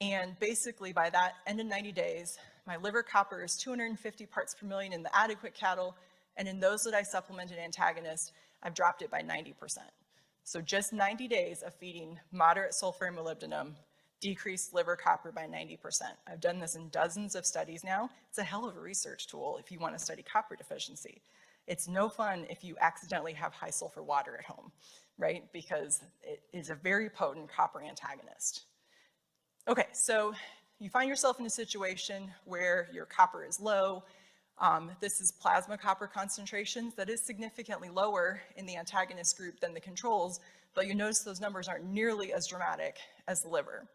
And basically by that end of 90 days, my liver copper is 250 parts per million in the adequate cattle, and in those that I supplemented antagonist, I've dropped it by 90%. So just 90 days of feeding moderate sulfur and molybdenum decreased liver copper by 90%. I've done this in dozens of studies now. It's a hell of a research tool if you want to study copper deficiency. It's no fun if you accidentally have high sulfur water at home, right? Because it is a very potent copper antagonist. Okay, so you find yourself in a situation where your copper is low. This is plasma copper concentrations. That is significantly lower in the antagonist group than the controls, but you notice those numbers aren't nearly as dramatic as the liver.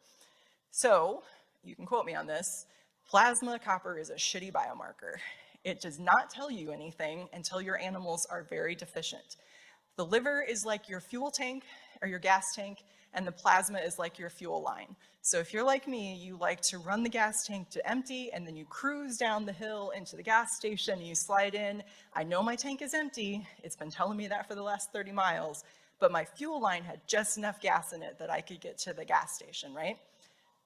So, you can quote me on this, plasma copper is a shitty biomarker. It does not tell you anything until your animals are very deficient. The liver is like your fuel tank or your gas tank, and the plasma is like your fuel line. So if you're like me, you like to run the gas tank to empty, and then you cruise down the hill into the gas station, and you slide in. I know my tank is empty. It's been telling me that for the last 30 miles, but my fuel line had just enough gas in it that I could get to the gas station, right?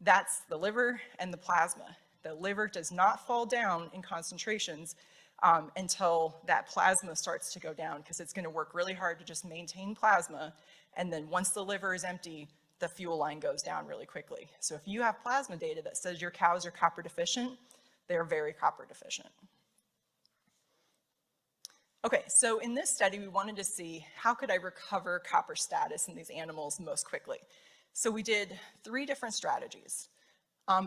That's the liver and the plasma. The liver does not fall down in concentrations until that plasma starts to go down, because it's going to work really hard to just maintain plasma. And then once the liver is empty, the fuel line goes down really quickly. So if you have plasma data that says your cows are copper deficient, they're very copper deficient. Okay, so in this study, we wanted to see how could I recover copper status in these animals most quickly. So we did 3 different strategies.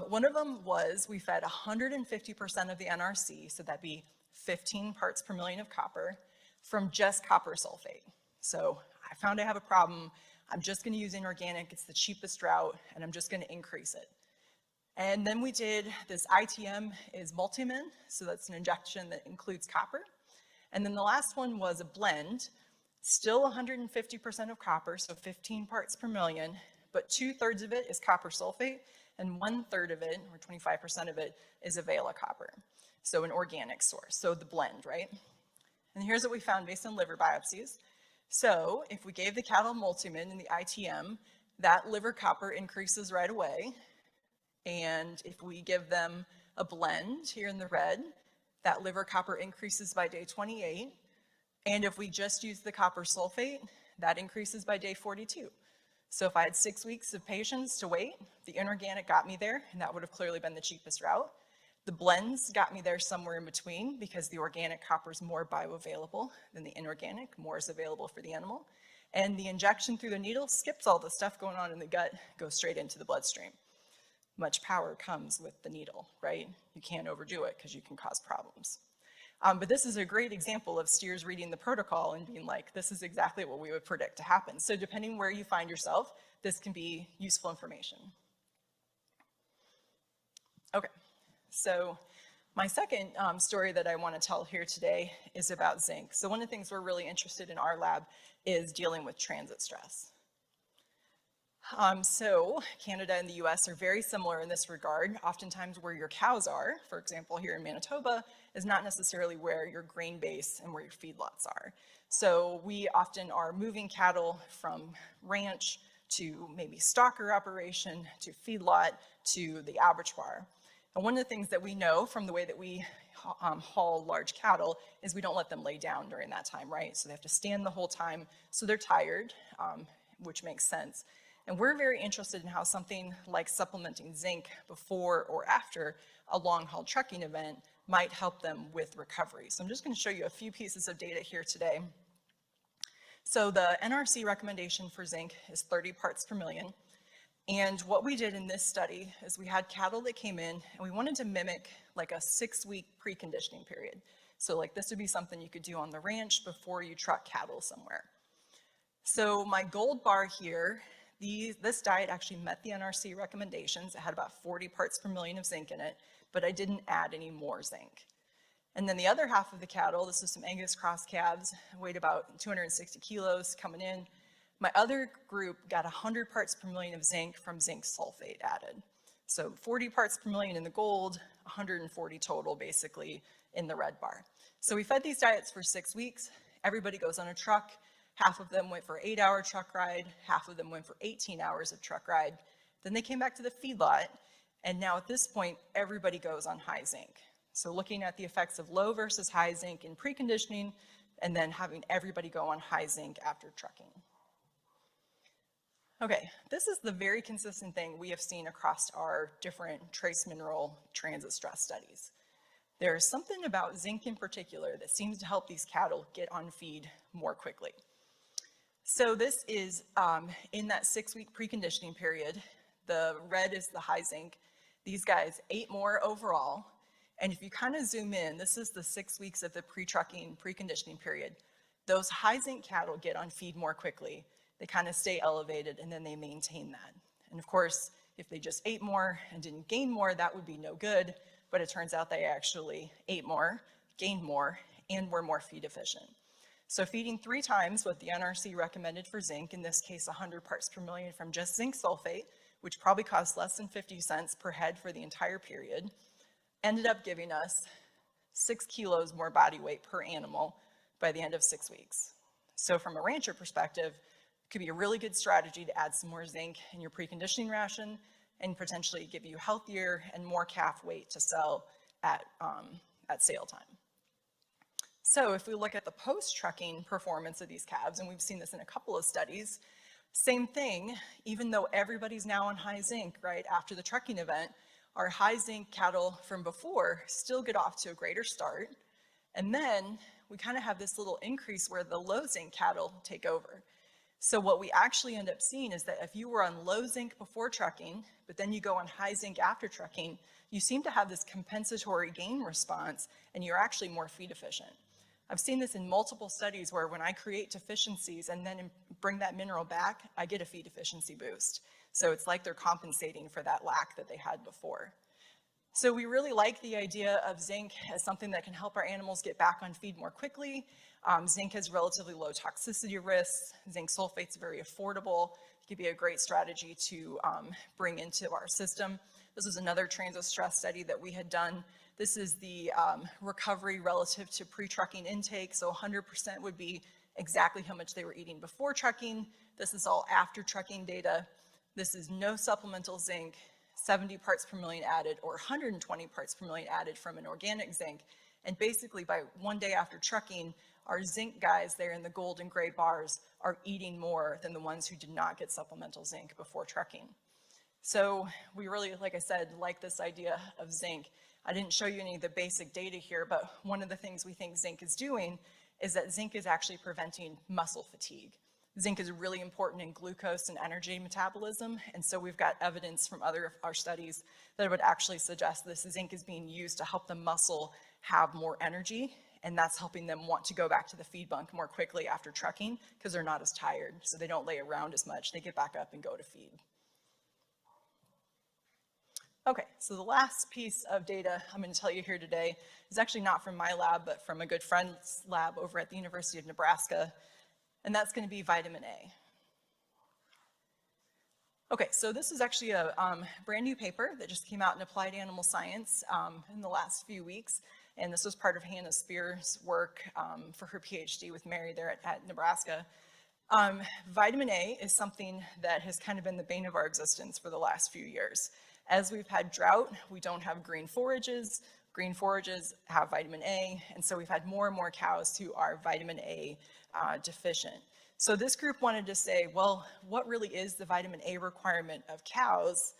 One of them was we fed 150% of the NRC, so that'd be 15 parts per million of copper, from just copper sulfate. So I found I have a problem. I'm just going to use inorganic. It's the cheapest route, and I'm just going to increase it. And then we did this ITM is multimin, so that's an injection that includes copper. And then the last one was a blend, still 150% of copper, so 15 parts per million, but 2/3 of it is copper sulfate, and 1/3 of it, or 25% of it, is Avela copper, so an organic source, so the blend, right? And here's what we found based on liver biopsies. So if we gave the cattle multimin in the ITM, that liver copper increases right away. And if we give them a blend here in the red, that liver copper increases by day 28. And if we just use the copper sulfate, that increases by day 42. So if I had 6 weeks of patience to wait, the inorganic got me there, and that would have clearly been the cheapest route. The blends got me there somewhere in between, because the organic copper is more bioavailable than the inorganic, more is available for the animal. And the injection through the needle skips all the stuff going on in the gut, goes straight into the bloodstream. Much power comes with the needle, right? You can't overdo it because you can cause problems. But this is a great example of steers reading the protocol and being like, this is exactly what we would predict to happen. So depending where you find yourself, this can be useful information. Okay, so my second story that I want to tell here today is about zinc. So one of the things we're really interested in our lab is dealing with transit stress. So Canada and the US are very similar in this regard. Oftentimes where your cows are, for example, here in Manitoba, is not necessarily where your grain base and where your feedlots are. So we often are moving cattle from ranch to maybe stocker operation, to feedlot, to the abattoir. And one of the things that we know from the way that we haul large cattle is we don't let them lay down during that time, right? So they have to stand the whole time, so they're tired, which makes sense. And we're very interested in how something like supplementing zinc before or after a long-haul trucking event might help them with recovery. So I'm just going to show you a few pieces of data here today. So the NRC recommendation for zinc is 30 parts per million. And what we did in this study is we had cattle that came in and we wanted to mimic like a 6-week preconditioning period. So like this would be something you could do on the ranch before you truck cattle somewhere. So my gold bar here, this diet actually met the NRC recommendations. It had about 40 parts per million of zinc in it, but I didn't add any more zinc. And then the other half of the cattle, this is some Angus cross calves, weighed about 260 kilos coming in. My other group got 100 parts per million of zinc from zinc sulfate added. So 40 parts per million in the gold, 140 total basically in the red bar. So we fed these diets for 6 weeks. Everybody goes on a truck. Half of them went for an 8-hour truck ride. Half of them went for 18 hours of truck ride. Then they came back to the feedlot. And now at this point, everybody goes on high zinc. So looking at the effects of low versus high zinc in preconditioning, and then having everybody go on high zinc after trucking. Okay, this is the very consistent thing we have seen across our different trace mineral transit stress studies. There's something about zinc in particular that seems to help these cattle get on feed more quickly. So this is in that 6-week preconditioning period. The red is the high zinc. These guys ate more overall. And if you kind of zoom in, this is the 6 weeks of the pre-trucking, preconditioning period. Those high zinc cattle get on feed more quickly. They kind of stay elevated and then they maintain that. And of course, if they just ate more and didn't gain more, that would be no good. But it turns out they actually ate more, gained more, and were more feed efficient. So feeding 3 times what the NRC recommended for zinc, in this case 100 parts per million from just zinc sulfate, which probably cost less than 50 cents per head for the entire period, ended up giving us 6 kilos more body weight per animal by the end of 6 weeks. So from a rancher perspective, it could be a really good strategy to add some more zinc in your preconditioning ration and potentially give you healthier and more calf weight to sell at sale time. So if we look at the post-trucking performance of these calves, and we've seen this in a couple of studies, same thing, even though everybody's now on high zinc, right, after the trucking event, our high zinc cattle from before still get off to a greater start. And then we kind of have this little increase where the low zinc cattle take over. So what we actually end up seeing is that if you were on low zinc before trucking, but then you go on high zinc after trucking, you seem to have this compensatory gain response and you're actually more feed efficient. I've seen this in multiple studies where when I create deficiencies and then bring that mineral back, I get a feed efficiency boost. So it's like they're compensating for that lack that they had before. So we really like the idea of zinc as something that can help our animals get back on feed more quickly. Zinc has relatively low toxicity risks. Zinc sulfate's very affordable. It could be a great strategy to bring into our system. This is another transit stress study that we had done. This is the recovery relative to pre-trucking intake. So 100% would be exactly how much they were eating before trucking. This is all after trucking data. This is no supplemental zinc, 70 parts per million added, or 120 parts per million added from an organic zinc. And basically by 1 day after trucking, our zinc guys there in the gold and gray bars are eating more than the ones who did not get supplemental zinc before trucking. So we really, like I said, like this idea of zinc. I didn't show you any of the basic data here, but one of the things we think zinc is doing is that zinc is actually preventing muscle fatigue. Zinc is really important in glucose and energy metabolism, and so we've got evidence from other of our studies that would actually suggest this zinc is being used to help the muscle have more energy, and that's helping them want to go back to the feed bunk more quickly after trucking because they're not as tired, so they don't lay around as much. They get back up and go to feed. Okay, so the last piece of data I'm going to tell you here today is actually not from my lab, but from a good friend's lab over at the University of Nebraska, and that's going to be vitamin A. Okay, so this is actually a brand new paper that just came out in Applied Animal Science in the last few weeks, and this was part of Hannah Spear's work for her PhD with Mary there at Nebraska. Vitamin A is something that has kind of been the bane of our existence for the last few years. As we've had drought, we don't have green forages. Green forages have vitamin A, and so we've had more and more cows who are vitamin A deficient. So this group wanted to say, well, what really is the vitamin A requirement of cows?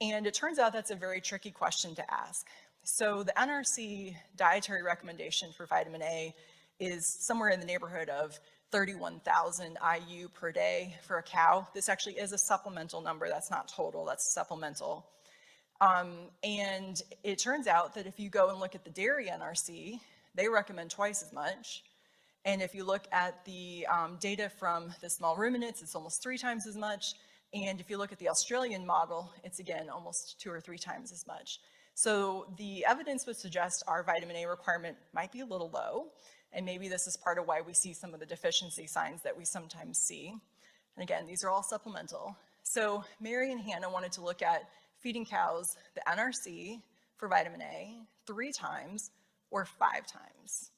And it turns out that's a very tricky question to ask. So the NRC dietary recommendation for vitamin A is somewhere in the neighborhood of 31,000 IU per day for a cow. This actually is a supplemental number. That's not total, that's supplemental. And it turns out that if you go and look at the dairy NRC, they recommend twice as much. And if you look at the data from the small ruminants, it's almost 3 times as much. And if you look at the Australian model, it's again almost 2 or 3 times as much. So the evidence would suggest our vitamin A requirement might be a little low. And maybe this is part of why we see some of the deficiency signs that we sometimes see. And again, these are all supplemental. So Mary and Hannah wanted to look at feeding cows the NRC for vitamin A 3 times or 5 times.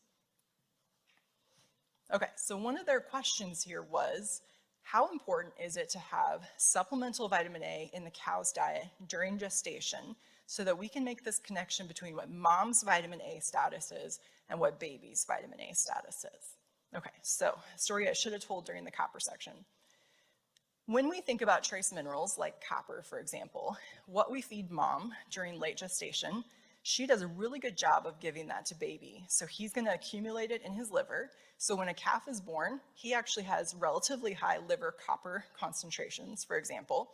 Okay, so one of their questions here was, how important is it to have supplemental vitamin A in the cow's diet during gestation so that we can make this connection between what mom's vitamin A status is and what baby's vitamin A status is? Okay, so a story I should have told during the copper section. When we think about trace minerals like copper, for example, what we feed mom during late gestation, she does a really good job of giving that to baby. So he's going to accumulate it in his liver. So when a calf is born, he actually has relatively high liver copper concentrations, for example,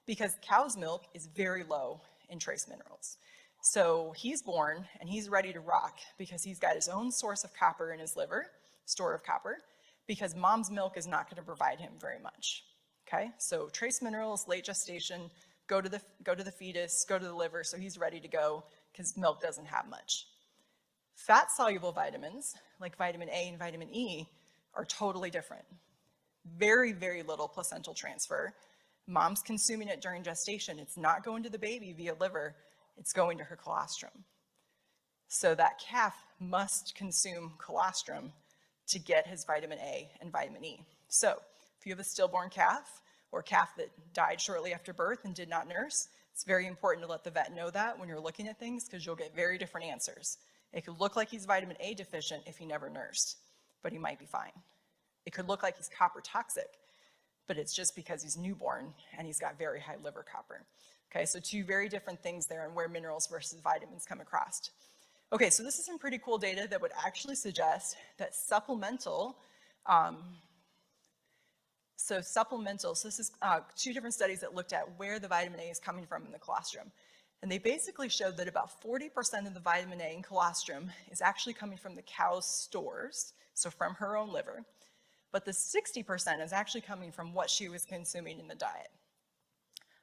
because cow's milk is very low in trace minerals. So he's born and he's ready to rock because he's got his own source of copper in his liver, store of copper, because mom's milk is not going to provide him very much. Okay, so trace minerals, late gestation, go to the fetus, go to the liver, so he's ready to go because milk doesn't have much. Fat-soluble vitamins, like vitamin A and vitamin E, are totally different. Very, very little placental transfer. Mom's consuming it during gestation. It's not going to the baby via liver, it's going to her colostrum. So that calf must consume colostrum to get his vitamin A and vitamin E. So if you have a stillborn calf or a calf that died shortly after birth and did not nurse, it's very important to let the vet know that when you're looking at things because you'll get very different answers. It could look like he's vitamin A deficient if he never nursed, but he might be fine. It could look like he's copper toxic, but it's just because he's newborn and he's got very high liver copper. Okay, so 2 very different things there and where minerals versus vitamins come across. Okay, so this is some pretty cool data that would actually suggest that supplemental, so this is 2 different studies that looked at where the vitamin A is coming from in the colostrum. And they basically showed that about 40% of the vitamin A in colostrum is actually coming from the cow's stores, so from her own liver. But the 60% is actually coming from what she was consuming in the diet.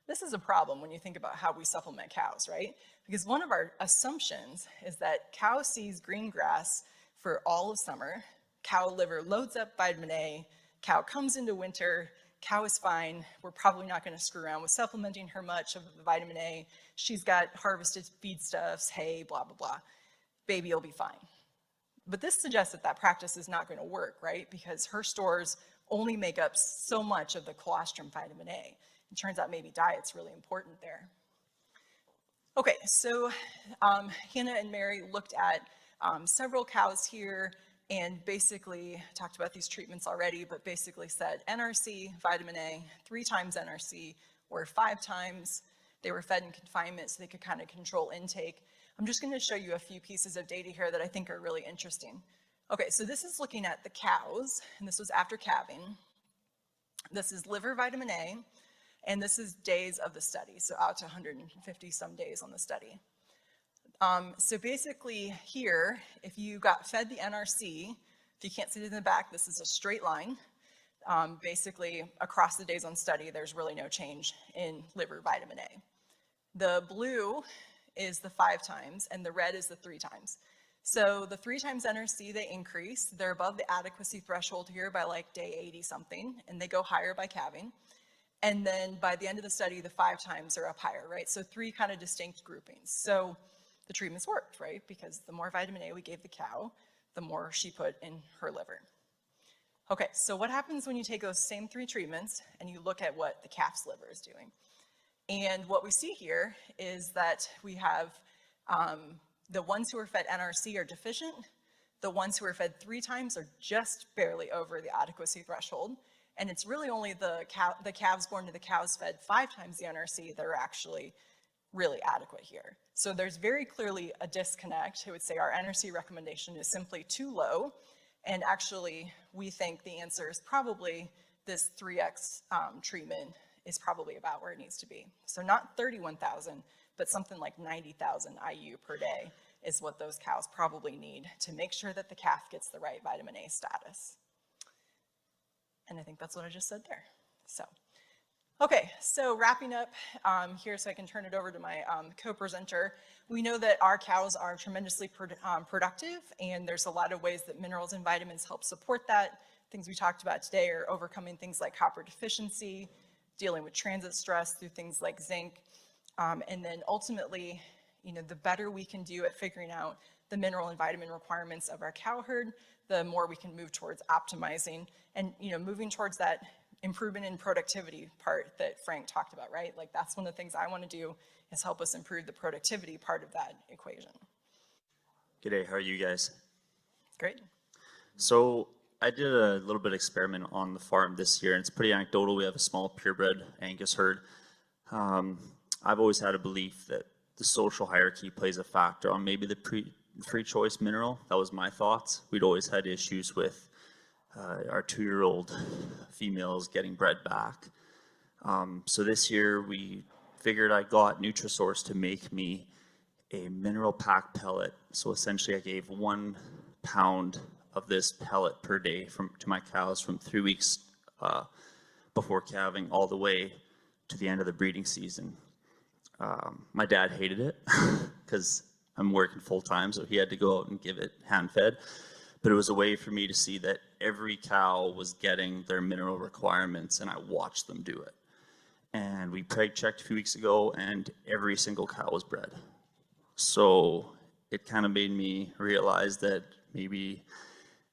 This is a problem when you think about how we supplement cows, right? Because one of our assumptions is that cow sees green grass for all of summer, cow liver loads up vitamin A, cow comes into winter, cow is fine, we're probably not going to screw around with supplementing her much of the vitamin A, she's got harvested feedstuffs, hay, blah, blah, blah, baby will be fine. But this suggests that that practice is not going to work, right? Because her stores only make up so much of the colostrum vitamin A. It turns out maybe diet's really important there. Okay, so Hannah and Mary looked at several cows here and basically talked about these treatments already, but basically said NRC, vitamin A, 3 times NRC, or 5 times. They were fed in confinement so they could kind of control intake. I'm just going to show you a few pieces of data here that I think are really interesting. Okay, so this is looking at the cows, and this was after calving. This is liver vitamin A, and this is days of the study, so out to 150 some days on the study. So basically here, if you got fed the NRC, if you can't see it in the back, this is a straight line. Basically, across the days on study, there's really no change in liver vitamin A. The blue is the 5 times, and the red is the 3 times. So the 3 times NRC, they increase. They're above the adequacy threshold here by like day 80 something, and they go higher by calving. And then by the end of the study, the 5 times are up higher, right? So 3 kind of distinct groupings. So the treatments worked, right? Because the more vitamin A we gave the cow, the more she put in her liver. Okay, so what happens when you take those same 3 treatments and you look at what the calf's liver is doing? And what we see here is that we have the ones who are fed NRC are deficient. The ones who are fed 3 times are just barely over the adequacy threshold. And it's really only the calves born to the cows fed 5 times the NRC that are actually really adequate here. So there's very clearly a disconnect. I would say our NRC recommendation is simply too low. And actually, we think the answer is probably this 3x treatment is probably about where it needs to be. So not 31,000, but something like 90,000 IU per day is what those cows probably need to make sure that the calf gets the right vitamin A status. And I think that's what I just said there. So, okay, so wrapping up here so I can turn it over to my co-presenter. We know that our cows are tremendously productive, and there's a lot of ways that minerals and vitamins help support that. Things we talked about today are overcoming things like copper deficiency, dealing with transit stress through things like zinc, and then ultimately, the better we can do at figuring out the mineral and vitamin requirements of our cow herd, the more we can move towards optimizing and moving towards that improvement in productivity part that Frank talked about, right? Like that's one of the things I want to do is help us improve the productivity part of that equation.
G'day, how are you guys?
Great.
So I did a little bit of experiment on the farm this year, and it's pretty anecdotal. We have a small purebred Angus herd. I've always had a belief that the social hierarchy plays a factor on maybe the free choice mineral. That was my thoughts. We'd always had issues with our 2-year-old females getting bred back. So this year we figured I got Nutrisource to make me a mineral pack pellet. So essentially I gave 1 pound of this pellet per day to my cows from 3 weeks before calving all the way to the end of the breeding season. My dad hated it because I'm working full time, so he had to go out and give it hand fed. But it was a way for me to see that every cow was getting their mineral requirements, and I watched them do it. And we preg checked a few weeks ago, and every single cow was bred. So it kind of made me realize that maybe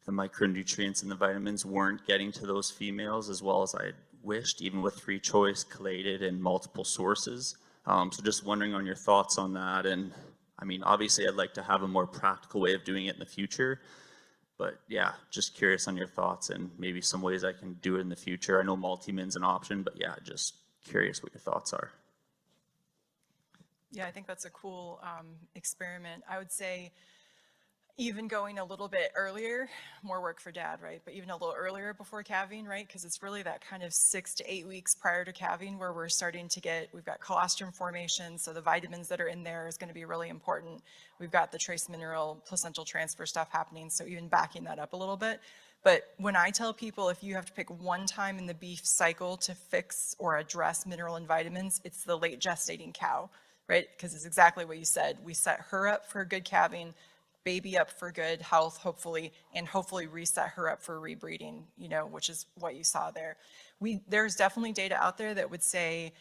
the micronutrients and the vitamins weren't getting to those females as well as I had wished, even with free choice, collated, and multiple sources. So just wondering on your thoughts on that. And I mean, obviously I'd like to have a more practical way of doing it in the future. But yeah, just curious on your thoughts and maybe some ways I can do it in the future. I know multi-min's an option, but yeah, just curious what your thoughts are.
Yeah, I think that's a cool experiment. I would say even going a little bit earlier, more work for dad, right? But even a little earlier before calving, right? Because it's really that kind of 6 to 8 weeks prior to calving where we're starting to we've got colostrum formation, so the vitamins that are in there is going to be really important. We've got the trace mineral placental transfer stuff happening, so even backing that up a little bit. But when I tell people if you have to pick one time in the beef cycle to fix or address mineral and vitamins, it's the late gestating cow, right? Because it's exactly what you said. We set her up for good calving, baby up for good health, hopefully, and hopefully reset her up for rebreeding, which is what you saw there. There's definitely data out there that would say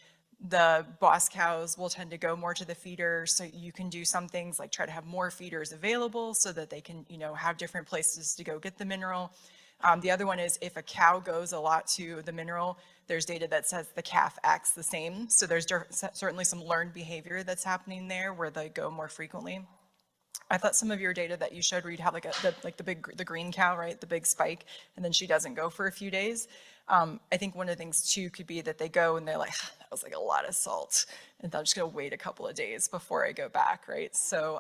the boss cows will tend to go more to the feeder, so you can do some things like try to have more feeders available so that they can, have different places to go get the mineral. The other one is if a cow goes a lot to the mineral, there's data that says the calf acts the same. So there's certainly some learned behavior that's happening there where they go more frequently. I thought some of your data that you showed where you'd have the green cow, right, the big spike, and then she doesn't go for a few days. I think one of the things too could be that they go and they're like, that was like a lot of salt, and I'm just gonna wait a couple of days before I go back, right? So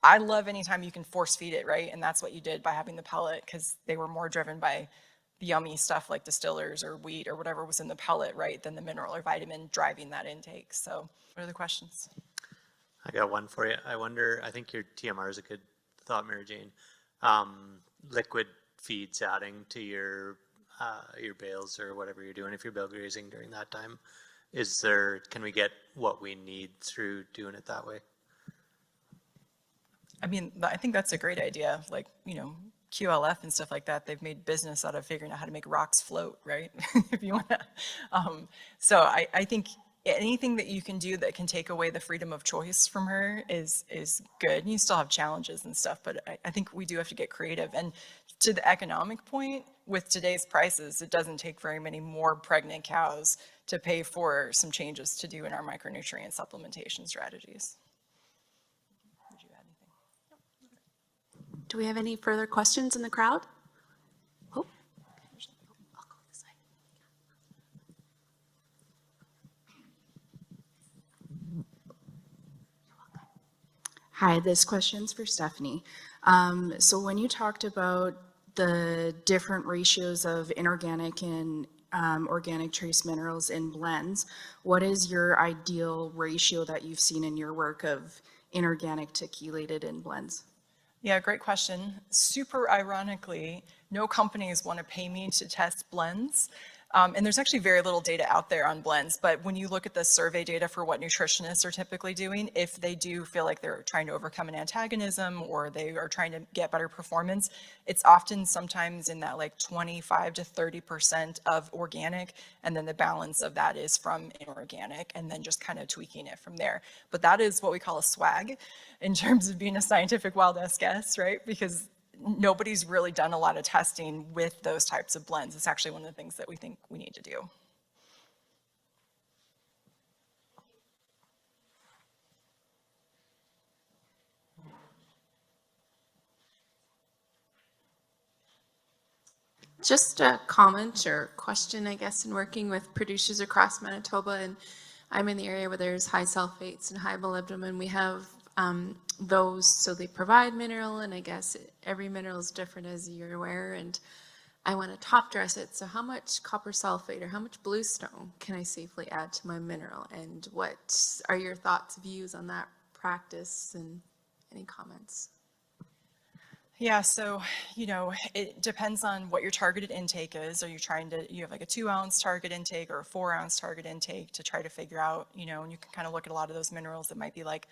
I love anytime you can force feed it, right? And that's what you did by having the pellet, because they were more driven by yummy stuff like distillers or wheat or whatever was in the pellet, right, than the mineral or vitamin driving that intake. So what are the questions?
I got one for you. I wonder, I think your TMR is a good thought, Mary Jane. Liquid feeds adding to your bales or whatever you're doing if you're bale grazing during that time. Can we get what we need through doing it that way?
I mean, I think that's a great idea. Like, QLF and stuff like that, they've made business out of figuring out how to make rocks float, right? If you want to. So I think anything that you can do that can take away the freedom of choice from her is good. And you still have challenges and stuff, but I think we do have to get creative. And to the economic point, with today's prices, it doesn't take very many more pregnant cows to pay for some changes to do in our micronutrient supplementation strategies. Would you add anything?
Do we have any further questions in the crowd? Oh, I'll go this way. Hi, this question's for Stephanie. So when you talked about the different ratios of inorganic and organic trace minerals in blends, what is your ideal ratio that you've seen in your work of inorganic to chelated in blends?
Yeah, great question. Super ironically, no companies want to pay me to test blends. And there's actually very little data out there on blends, but when you look at the survey data for what nutritionists are typically doing, if they do feel like they're trying to overcome an antagonism or they are trying to get better performance, it's often sometimes in that like 25 to 30% of organic, and then the balance of that is from inorganic, and then just kind of tweaking it from there. But that is what we call a swag in terms of being a scientific wild ass guess, right? Because nobody's really done a lot of testing with those types of blends. It's actually one of the things that we think we need to do.
Just a comment or question, I guess, in working with producers across Manitoba, and I'm in the area where there's high sulfates and high molybdenum. We have those, so they provide mineral, and I guess every mineral is different, as you're aware, and I want to top dress it. So how much copper sulfate or how much bluestone can I safely add to my mineral, and what are your thoughts, views on that practice, and any comments?
Yeah, so, it depends on what your targeted intake is. Are you you have like a 2-ounce target intake or a 4-ounce target intake to try to figure out, and you can kind of look at a lot of those minerals that might be like,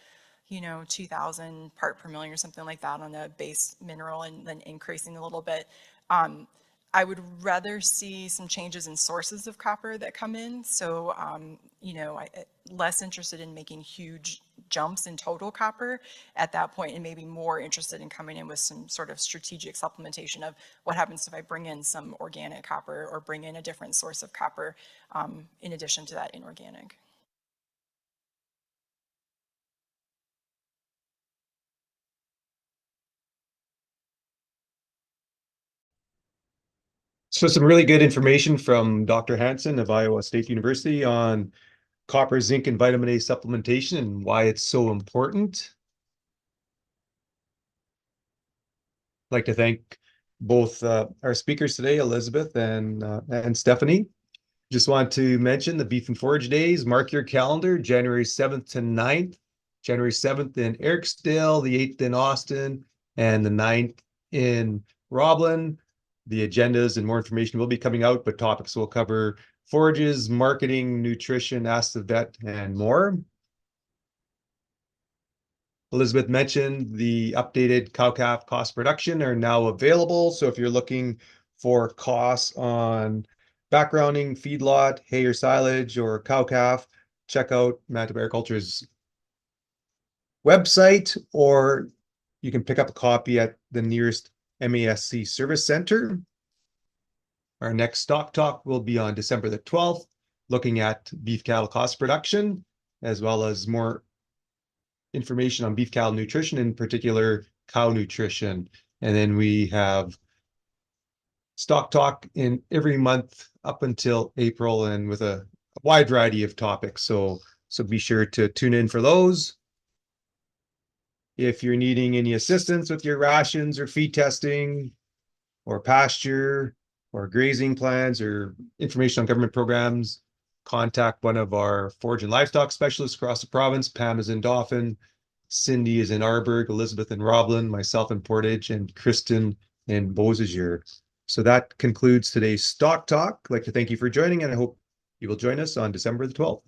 2,000 part per million or something like that on a base mineral, and then increasing a little bit. I would rather see some changes in sources of copper that come in. So, less interested in making huge jumps in total copper at that point, and maybe more interested in coming in with some sort of strategic supplementation of what happens if I bring in some organic copper or bring in a different source of copper in addition to that inorganic.
So some really good information from Dr. Hansen of Iowa State University on copper, zinc, and vitamin A supplementation and why it's so important. I'd like to thank both our speakers today, Elizabeth and Stephanie. Just want to mention the Beef and Forage Days. Mark your calendar, January 7th to 9th. January 7th in Eriksdale, the 8th in Austin, and the 9th in Roblin. The agendas and more information will be coming out, but topics will cover forages, marketing, nutrition, ask the vet, and more. Elizabeth mentioned the updated cow-calf cost production are now available. So if you're looking for costs on backgrounding, feedlot, hay or silage, or cow-calf, check out Manitoba Agriculture's website, or you can pick up a copy at the nearest MASC service center. Our next Stock Talk will be on December the 12th, looking at beef cattle cost production, as well as more information on beef cattle nutrition, in particular cow nutrition. And then we have Stock Talk in every month up until April, and with a wide variety of topics. So be sure to tune in for those. If you're needing any assistance with your rations or feed testing or pasture, or grazing plans or information on government programs, contact one of our forage and livestock specialists across the province. Pam is in Dauphin, Cindy is in Arborg, Elizabeth in Roblin, myself in Portage, and Kristen in Beausejour. So that concludes today's Stock Talk. I'd like to thank you for joining, and I hope you will join us on December the 12th.